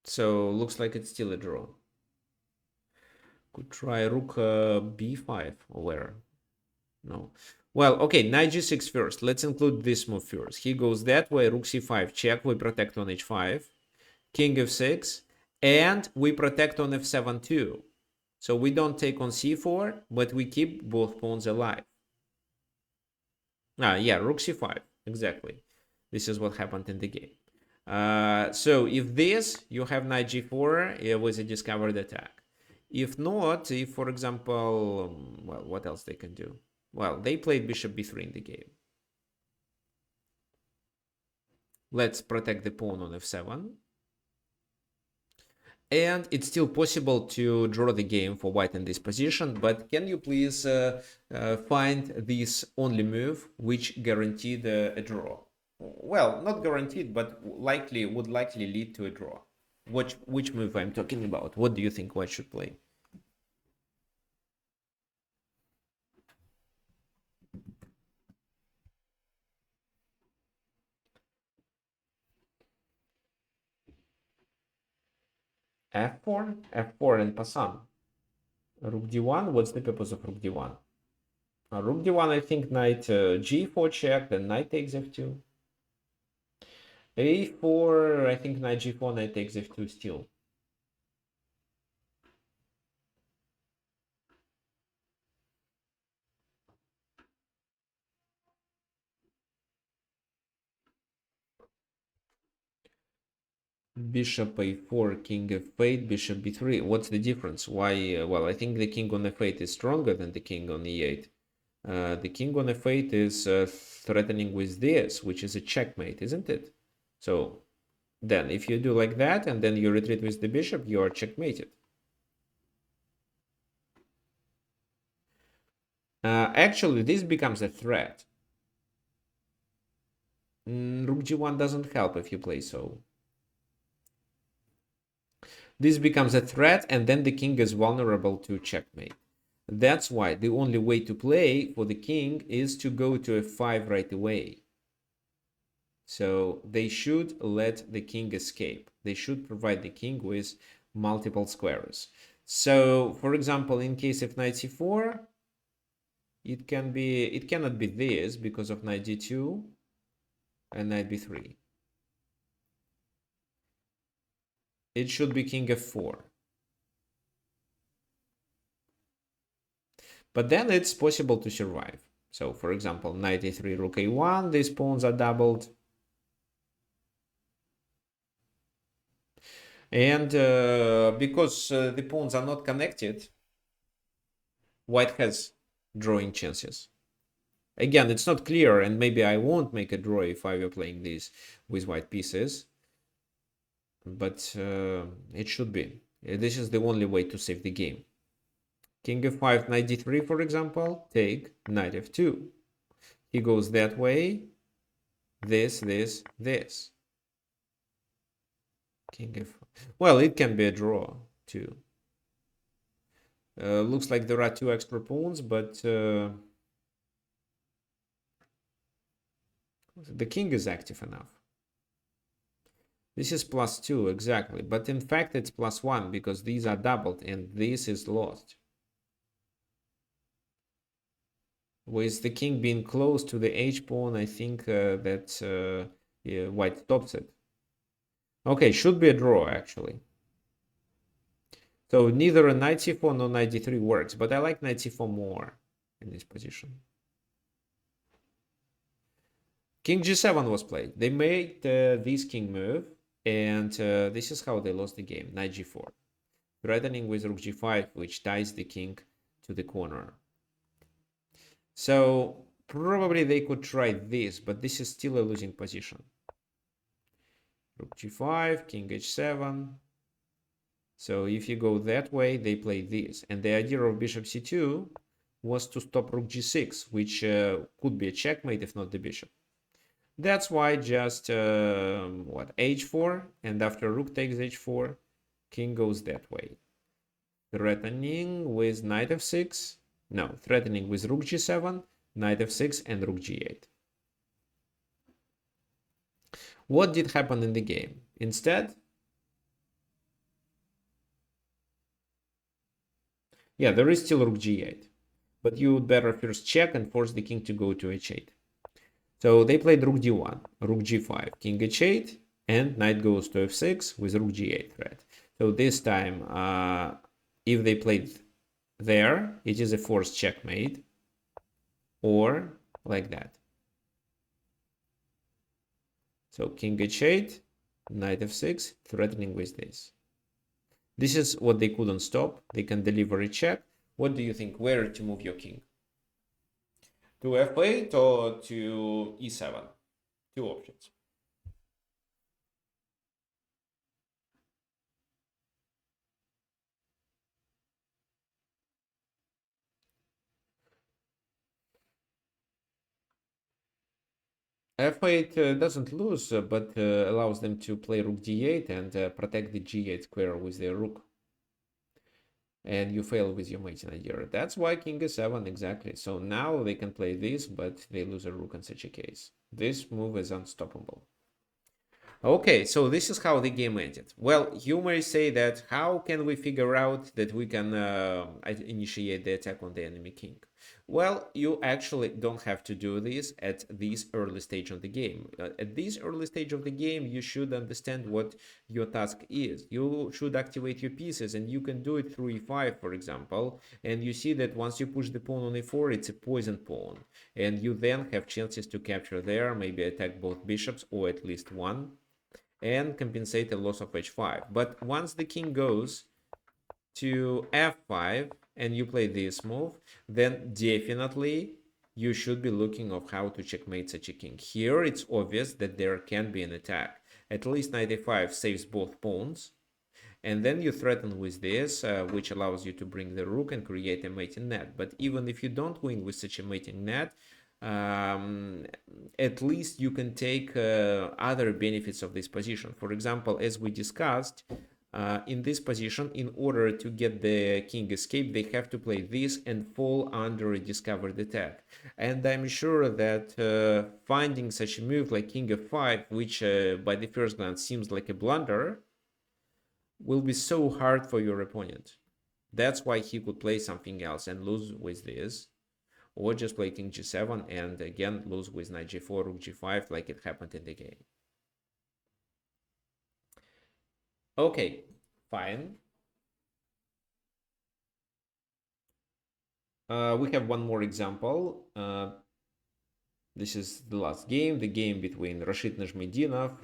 So looks like it's still a draw. Could try rook b5 or where? No. Well, okay, knight g6 first. Let's include this move first. He goes that way, rook c5, check, we protect on h5, king f6, and we protect on f7 too. So we don't take on c4, but we keep both pawns alive. Yeah, rook c5, exactly. This is what happened in the game. So if this, you have knight g4 with a discovered attack. If not, if, for example, well, what else they can do? Well, they played bishop b3 in the game. Let's protect the pawn on f7. And it's still possible to draw the game for white in this position, but can you please find this only move which guaranteed a draw? Well, not guaranteed, but would likely lead to a draw. Which move I'm talking about? What do you think white should play? f4? f4 and passant. Rook d1, what's the purpose of rook d1? Rook d1, I think knight g4 check, then knight takes f2. a4, I think knight g4, knight takes f2 still. Bishop a4, king f8, bishop b3. What's the difference? Why? Well, I think the king on f8 is stronger than the king on e8. The king on f8 is threatening with this, which is a checkmate, isn't it? So then if you do like that and then you retreat with the bishop, you are checkmated. Actually, this becomes a threat. Rook g1 doesn't help if you play so. This becomes a threat, and then the king is vulnerable to checkmate. That's why the only way to play for the king is to go to f5 right away. So they should let the king escape. They should provide the king with multiple squares. So, for example, in case of knight c4, it cannot be this because of knight d2 and knight b3. It should be king f4. But then it's possible to survive. So, for example, knight a3, rook a1, these pawns are doubled. And because the pawns are not connected, white has drawing chances. Again, it's not clear, and maybe I won't make a draw if I were playing this with white pieces. But it should be. This is the only way to save the game. King f5, knight d3, for example. Take, knight f2. He goes that way. This. King f. Well, it can be a draw too. Looks like there are two extra pawns, but the king is active enough. This is +2, exactly. But in fact, it's +1 because these are doubled and this is lost. With the king being close to the h-pawn, I think that yeah, white stops it. Okay, should be a draw, actually. So neither a knight c4 nor knight d3 works, but I like knight c4 more in this position. King g7 was played. They made this king move, and this is how they lost the game. Knight g4, threatening with rook g5, which ties the king to the corner. So probably they could try this, but this is still a losing position. Rook g5, king h7. So if you go that way, they play this. And the idea of bishop c2 was to stop rook g6, which could be a checkmate if not the bishop. That's why just h4, and after rook takes h4, king goes that way. Threatening with knight f6. No, threatening with rook g7, knight f6, and rook g8. What did happen in the game? Instead, yeah, there is still rook g8, but you would better first check and force the king to go to h8. So they played rook d1, rook g5, king h8, and knight goes to f6 with rook g8 threat. So this time, if they played there, it is a forced checkmate, or like that. So king h8, knight f6, threatening with this. This is what they couldn't stop. They can deliver a check. What do you think? Where to move your king? To f8 or to e7? Two options. f8 doesn't lose, but allows them to play rook d8 and protect the g8 square with their rook. And you fail with your mating idea. That's why king e7, exactly. So now they can play this, but they lose a rook in such a case. This move is unstoppable. Okay, so this is how the game ended. Well, you may say that how can we figure out that we can initiate the attack on the enemy king? Well, you actually don't have to do this at this early stage of the game. At this early stage of the game, you should understand what your task is. You should activate your pieces, and you can do it through e5, for example, and you see that once you push the pawn on e4, it's a poison pawn, and you then have chances to capture there, maybe attack both bishops or at least one, and compensate the loss of h5. But once the king goes to f5 and you play this move, then definitely you should be looking of how to checkmate such a king. Here it's obvious that there can be an attack. At least knight a5 saves both pawns, and then you threaten with this, which allows you to bring the rook and create a mating net. But even if you don't win with such a mating net, at least you can take other benefits of this position. For example, as we discussed, in this position, in order to get the king escape, they have to play this and fall under a discovered attack. And I'm sure that finding such a move like king f5, which by the first glance seems like a blunder, will be so hard for your opponent. That's why he could play something else and lose with this, or just play king g7 and again lose with knight g4, rook g5, like it happened in the game. Okay, fine. We have one more example. This is the last game, the game between Rashid Najmedinov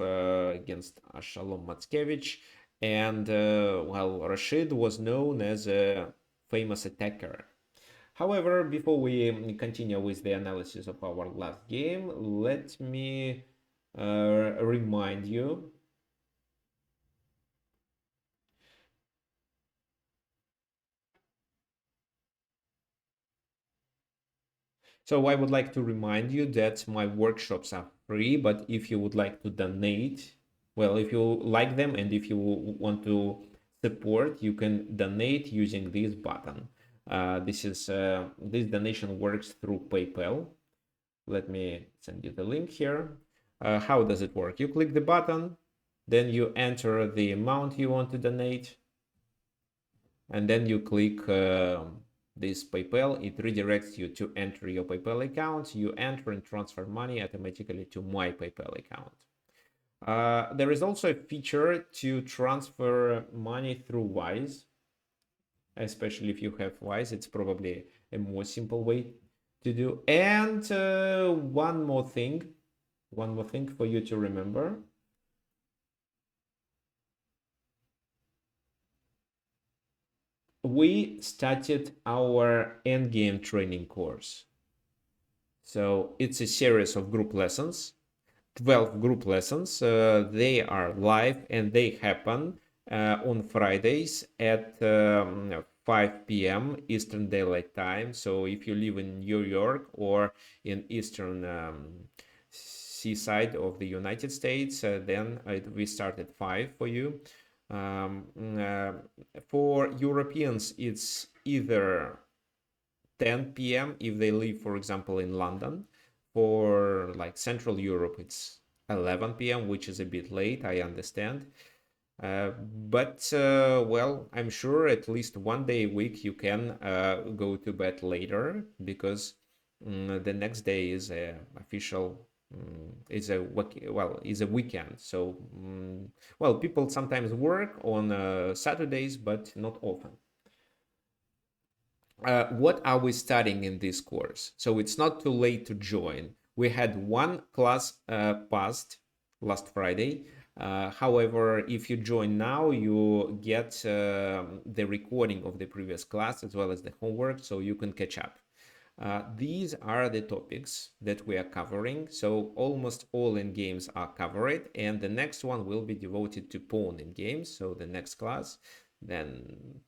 against Shalom Matskevich. And well, Rashid was known as a famous attacker. However, before we continue with the analysis of our last game, let me remind you So I would like to remind you that my workshops are free, but if you would like to donate, well, if you like them and if you want to support, you can donate using this button. This donation works through PayPal. Let me send you the link here. How does it work? You click the button, then you enter the amount you want to donate, and then you click this PayPal. It redirects you to enter your PayPal account. You enter and transfer money automatically to my PayPal account. There is also a feature to transfer money through Wise. especially if you have wise. It's probably a more simple way to do. And one more thing for you to remember. We started our endgame training course. So it's a series of group lessons, 12 group lessons. They are live and they happen on Fridays at 5 p.m. Eastern Daylight Time. So if you live in New York or in Eastern seaside of the United States, then we start at 5 for you. Um, uh, for Europeans, it's either 10 p.m. if they live, for example, in London. For like Central Europe, it's 11 p.m., which is a bit late, I understand. But well, I'm sure at least one day a week you can go to bed later because the next day is a official is a weekend. So well, people sometimes work on Saturdays, but not often. What are we studying in this course? So it's not too late to join. We had one class passed last Friday. However, if you join now, you get the recording of the previous class as well as the homework, so you can catch up. These are the topics that we are covering. So almost all in games are covered, and the next one will be devoted to pawn in games. So the next class, then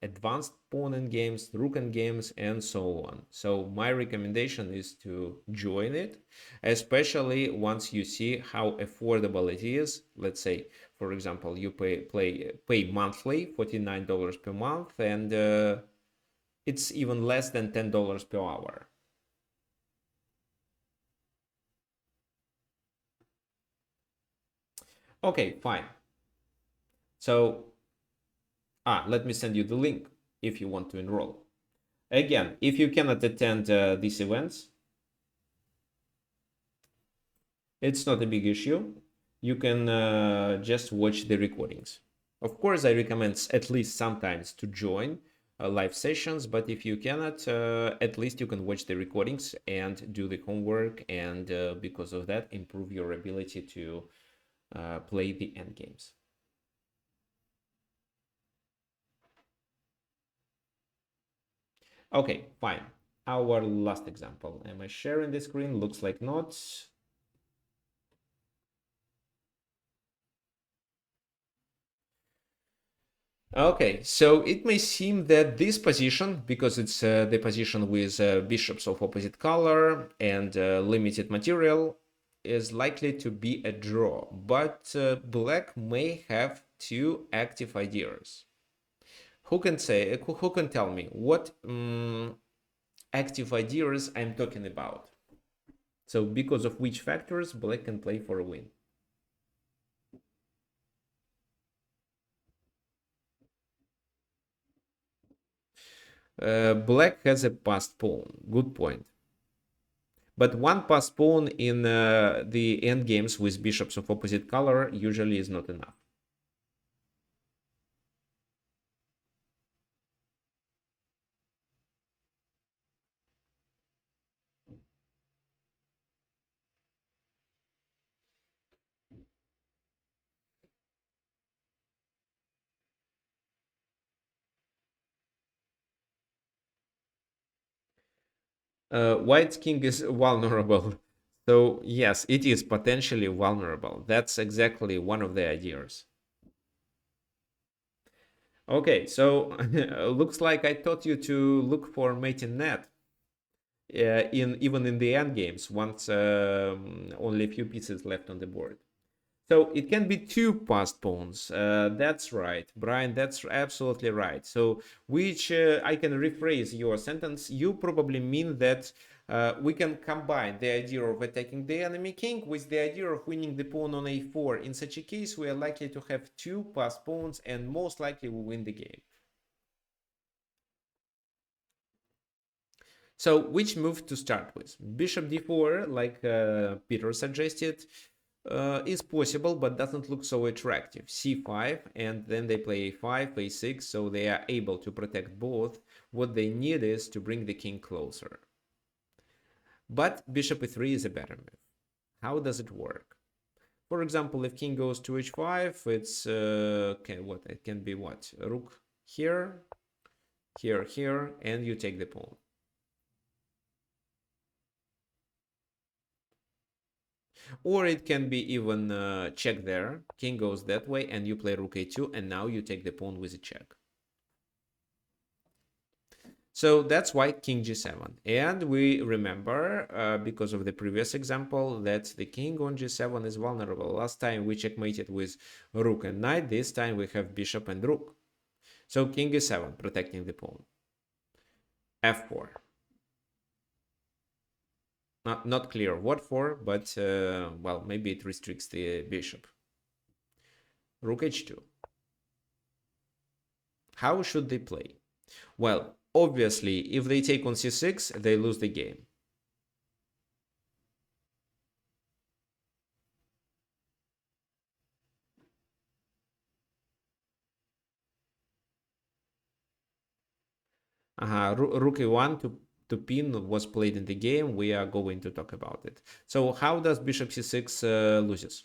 advanced pawn in games, rook in games, and so on. So my recommendation is to join it, especially once you see how affordable it is. Let's say, for example, you pay monthly, $49 per month, and it's even less than $10 per hour. Okay, fine. So, let me send you the link if you want to enroll. Again, if you cannot attend these events, it's not a big issue. You can just watch the recordings. Of course, I recommend at least sometimes to join live sessions, but if you cannot, at least you can watch the recordings and do the homework, and because of that, improve your ability to play the end games. Okay, fine. Our last example. Am I sharing the screen? Looks like not. Okay, so it may seem that this position, because it's the position with bishops of opposite color and limited material, is likely to be a draw. But black may have two active ideas. Who can say? Who can tell me what active ideas I'm talking about? So because of which factors black can play for a win? Black has a passed pawn. Good point. But one passed pawn in the endgames with bishops of opposite color usually is not enough. White king is vulnerable. So yes, it is potentially vulnerable. That's exactly one of the ideas. Okay, so looks like I taught you to look for mate in net. In even in the end games, once only a few pieces left on the board. So it can be two passed pawns. That's right, Brian. That's absolutely right. So, which I can rephrase your sentence. You probably mean that we can combine the idea of attacking the enemy king with the idea of winning the pawn on a4. In such a case, we are likely to have two passed pawns, and most likely we win the game. So, which move to start with? Bishop d4, like Peter suggested. is possible, but doesn't look so attractive. c5, and then they play a5, a6, so they are able to protect both. What they need is to bring the king closer. But bishop e3 is a better move. How does it work? For example, if king goes to h5, it's it can be what? Rook here, here, here, and you take the pawn. Or it can be even check there. King goes that way, and you play rook a2, and now you take the pawn with a check. So that's why king g7. And we remember, because of the previous example, that the king on g7 is vulnerable. Last time we checkmated with rook and knight. This time we have bishop and rook. So king e7, protecting the pawn. f4. Not clear what for, but, well, maybe it restricts the bishop. Rook h2. How should they play? Well, obviously, if they take on c6, they lose the game. Rook e1 to pin was played in the game. We are going to talk about it. So how does bishop c6 loses?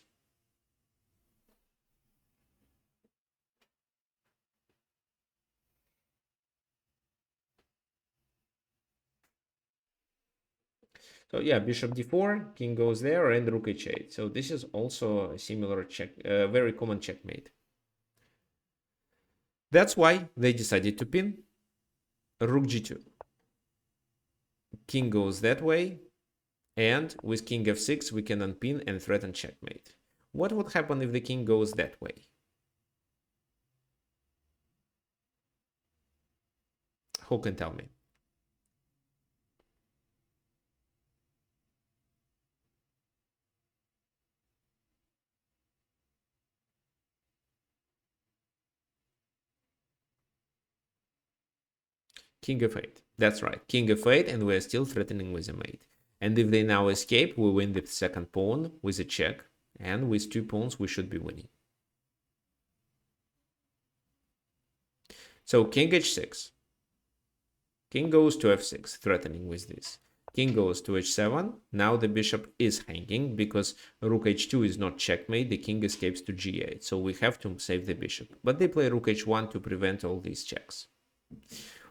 So yeah, bishop d4, king goes there, and rook h8. So this is also a similar check, very common checkmate. That's why they decided to pin. Rook g2. King goes that way, and with king f6, we can unpin and threaten checkmate. What would happen if the king goes that way? Who can tell me? King f8. That's right, king f8, and we're still threatening with a mate. And if they now escape, we win the second pawn with a check, and with 2 pawns we should be winning. So king h6. King goes to f6, threatening with this. King goes to h7. Now the bishop is hanging because rook h2 is not checkmate. The king escapes to g8, so we have to save the bishop. But they play rook h1 to prevent all these checks.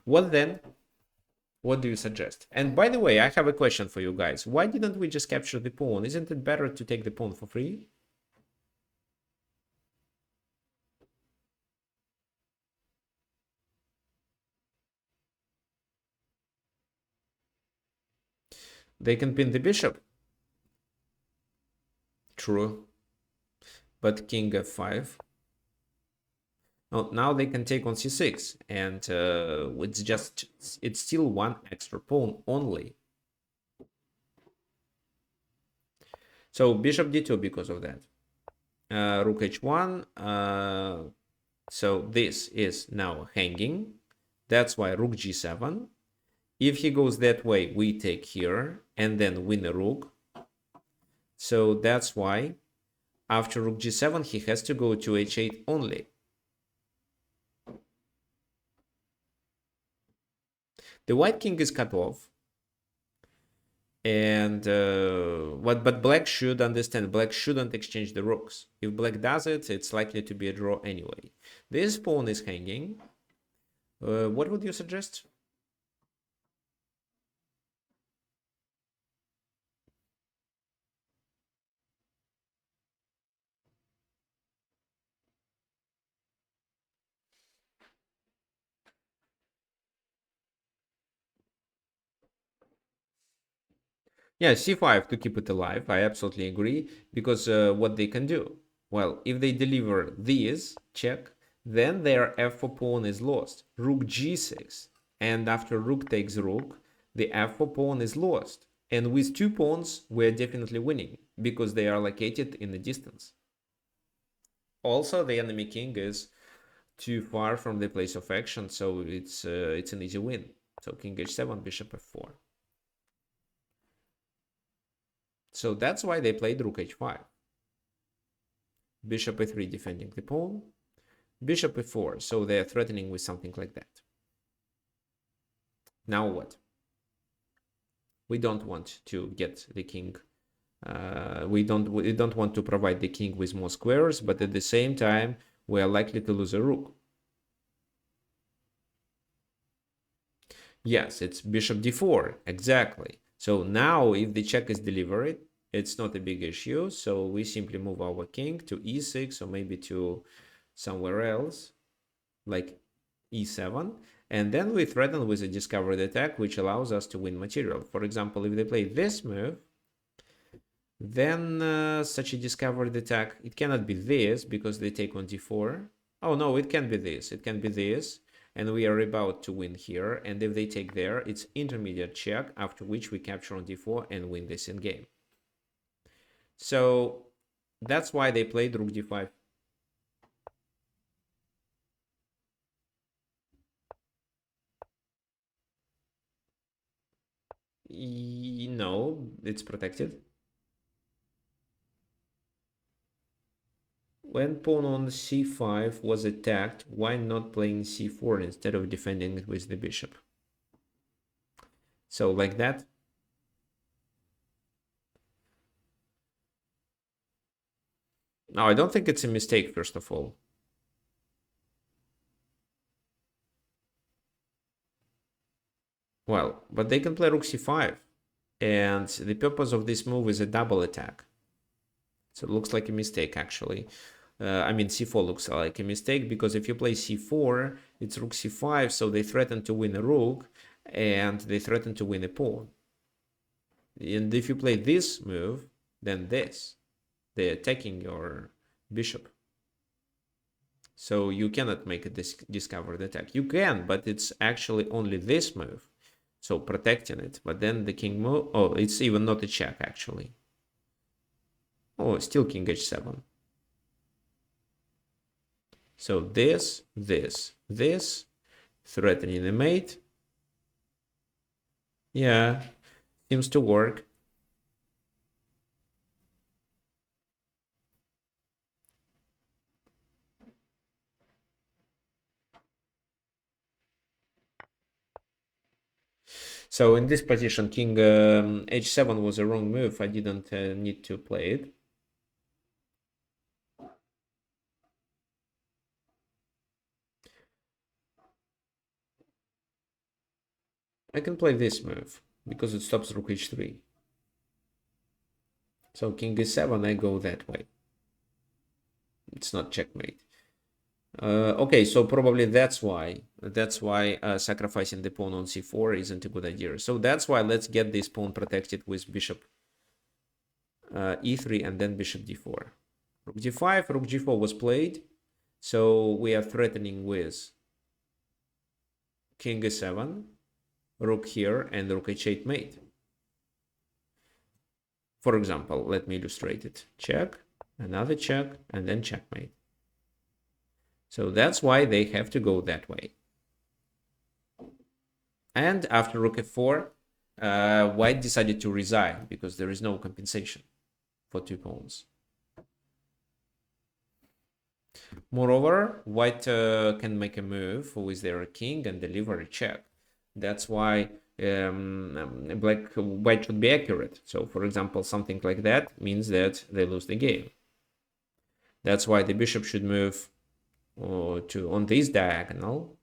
What then? What do you suggest? And by the way, I have a question for you guys. Why didn't we just capture the pawn? Isn't it better to take the pawn for free? They can pin the bishop. True. But king f5. Oh, now they can take on c6, and it's still one extra pawn only. So bishop d2 because of that. Rook h1. So this is now hanging. That's why rook g7. If he goes that way, we take here and then win a rook. So that's why after rook g7, he has to go to h8 only. The white king is cut off. And but black should understand, black shouldn't exchange the rooks. If black does it, it's likely to be a draw anyway. This pawn is hanging. What would you suggest? Yeah, c5 to keep it alive. I absolutely agree, because what they can do? Well, if they deliver these, check, then their f4 pawn is lost. Rook g6. And after rook takes rook, the f4 pawn is lost. And with 2 pawns, we're definitely winning, because they are located in the distance. Also, the enemy king is too far from the place of action, so it's an easy win. So king h7, bishop f4. So that's why they played rook h5. bishop e3 defending the pawn, bishop e4. So they're threatening with something like that. Now what? We don't want to get the king. We don't want to provide the king with more squares, but at the same time, we are likely to lose a rook. Yes, it's bishop d4, exactly. So now if the check is delivered, it's not a big issue. So we simply move our king to e6 or maybe to somewhere else, like e7. And then we threaten with a discovered attack, which allows us to win material. For example, if they play this move, then such a discovered attack, it cannot be this because they take on d4. Oh no, it can be this. It can be this. And we are about to win here. And if they take there, it's intermediate check, after which we capture on d4 and win this endgame. So that's why they played rook d5. No, it's protected. When pawn on c5 was attacked, why not playing c4 instead of defending it with the bishop? So like that. No, I don't think it's a mistake, first of all. Well, but they can play rook c5. And the purpose of this move is a double attack. So it looks like a mistake, actually. I mean, c4 looks like a mistake because if you play c4, it's rook c5, so they threaten to win a rook and they threaten to win a pawn. And if you play this move, then this, they're attacking your bishop. So you cannot make a discovered attack. You can, but it's actually only this move. So protecting it, but then the king move, oh, it's even not a check, actually. Oh, still king h7. So this, threatening the mate. Yeah, seems to work. So in this position, king h7 was a wrong move. I didn't need to play it. I can play this move because it stops rook h3. So king e7, I go that way. It's not checkmate. Okay, so probably that's why sacrificing the pawn on c4 isn't a good idea. So that's why let's get this pawn protected with bishop e3 and then bishop d4. Rook d5, rook g4 was played. So we are threatening with king e7, rook here, and rook h8 mate. For example, let me illustrate it. Check, another check, and then checkmate. So that's why they have to go that way. And after rook f4, white decided to resign because there is no compensation for two pawns. Moreover, white can make a move with their king and deliver a check. That's why white should be accurate. So, for example, something like that means that they lose the game. That's why the bishop should move on this diagonal.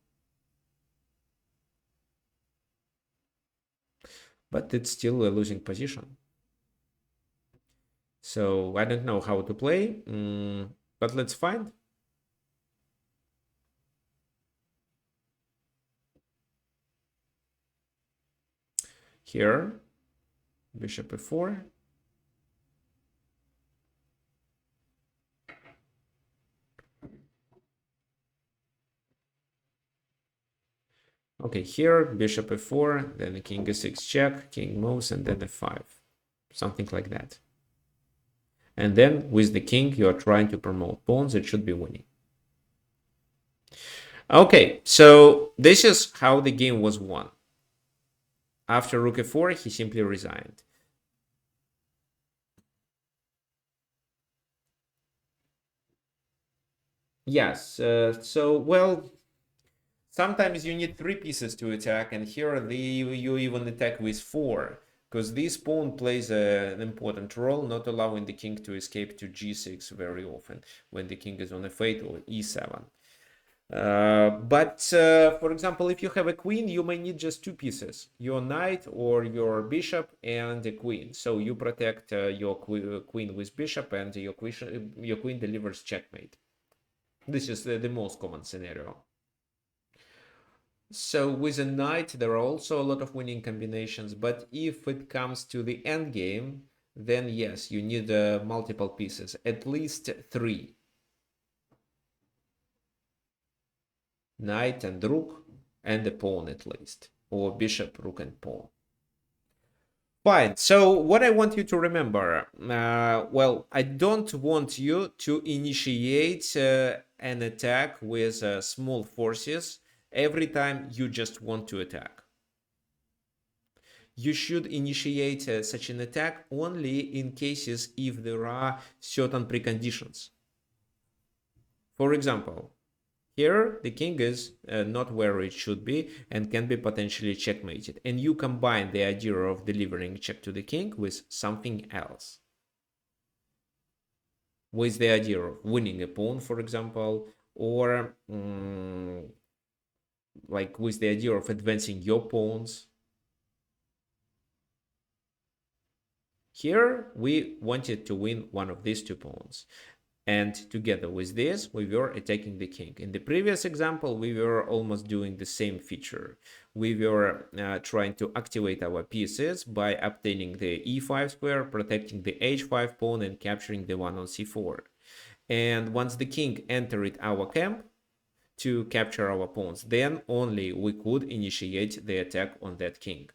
But it's still a losing position. So I don't know how to play, but let's find. Here, bishop e4. Okay, here, bishop e4, then the king e6 check, king moves, and then f5. Something like that. And then with the king, you are trying to promote pawns. It should be winning. Okay, so this is how the game was won. After rook e4, he simply resigned. Yes, so well, sometimes you need three pieces to attack, and here you even attack with four, because this pawn plays an important role, not allowing the king to escape to g6 very often when the king is on f8 or e7. But for example, if you have a queen, you may need just two pieces, your knight or your bishop and a queen. So you protect your queen with bishop, and your queen delivers checkmate. This is the most common scenario. So with a knight, there are also a lot of winning combinations, but if it comes to the end game, then yes, you need multiple pieces, at least three. Knight and rook, and a pawn at least, or bishop, rook, and pawn. Fine. So what I want you to remember, well, I don't want you to initiate an attack with small forces every time you just want to attack. You should initiate such an attack only in cases if there are certain preconditions. For example, here, the king is not where it should be and can be potentially checkmated. And you combine the idea of delivering check to the king with something else. With the idea of winning a pawn, for example, or like with the idea of advancing your pawns. Here, we wanted to win one of these two pawns. And together with this, we were attacking the king. In the previous example, we were almost doing the same feature. We were trying to activate our pieces by obtaining the e5 square, protecting the h5 pawn, and capturing the one on c4. And once the king entered our camp to capture our pawns, then only we could initiate the attack on that king.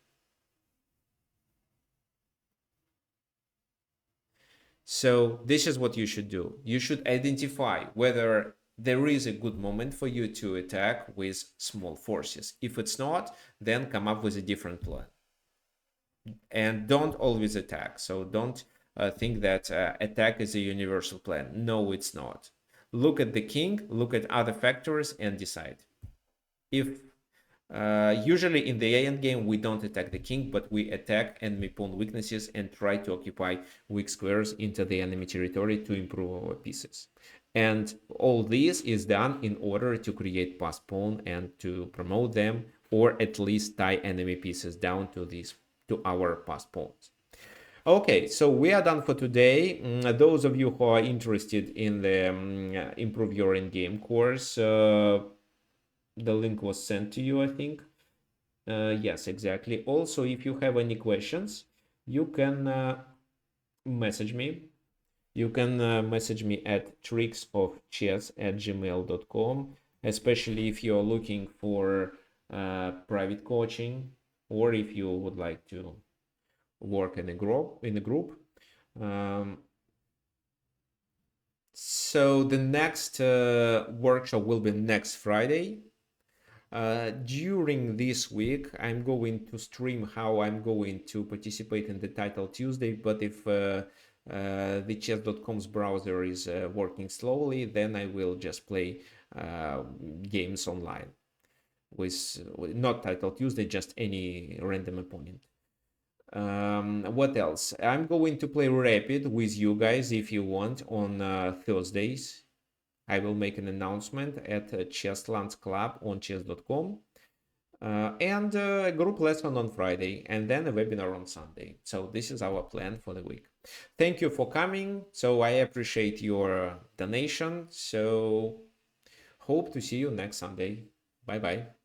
So this is what you should do. You should identify whether there is a good moment for you to attack with small forces. If it's not, then come up with a different plan. And don't always attack. So don't think that attack is a universal plan. No, it's not. Look at the king, look at other factors, and decide. If usually in the end game, we don't attack the king, but we attack enemy pawn weaknesses and try to occupy weak squares into the enemy territory to improve our pieces. And all this is done in order to create passed pawn and to promote them, or at least tie enemy pieces down to our passed pawns. Okay, so we are done for today. Those of you who are interested in the Improve Your Endgame course, the link was sent to you, I think. Yes, exactly. Also, if you have any questions, you can message me. You can message me at tricksofchess@gmail.com, especially if you're looking for private coaching, or if you would like to work in a group. So the next workshop will be next Friday. During this week, I'm going to stream how I'm going to participate in the Title Tuesday, but if the chess.com's browser is working slowly, then I will just play games online with not Title Tuesday, just any random opponent. What else? I'm going to play Rapid with you guys if you want on Thursdays. I will make an announcement at Chesslands Club on chess.com and a group lesson on Friday and then a webinar on Sunday. So this is our plan for the week. Thank you for coming. So I appreciate your donation. So hope to see you next Sunday. Bye-bye.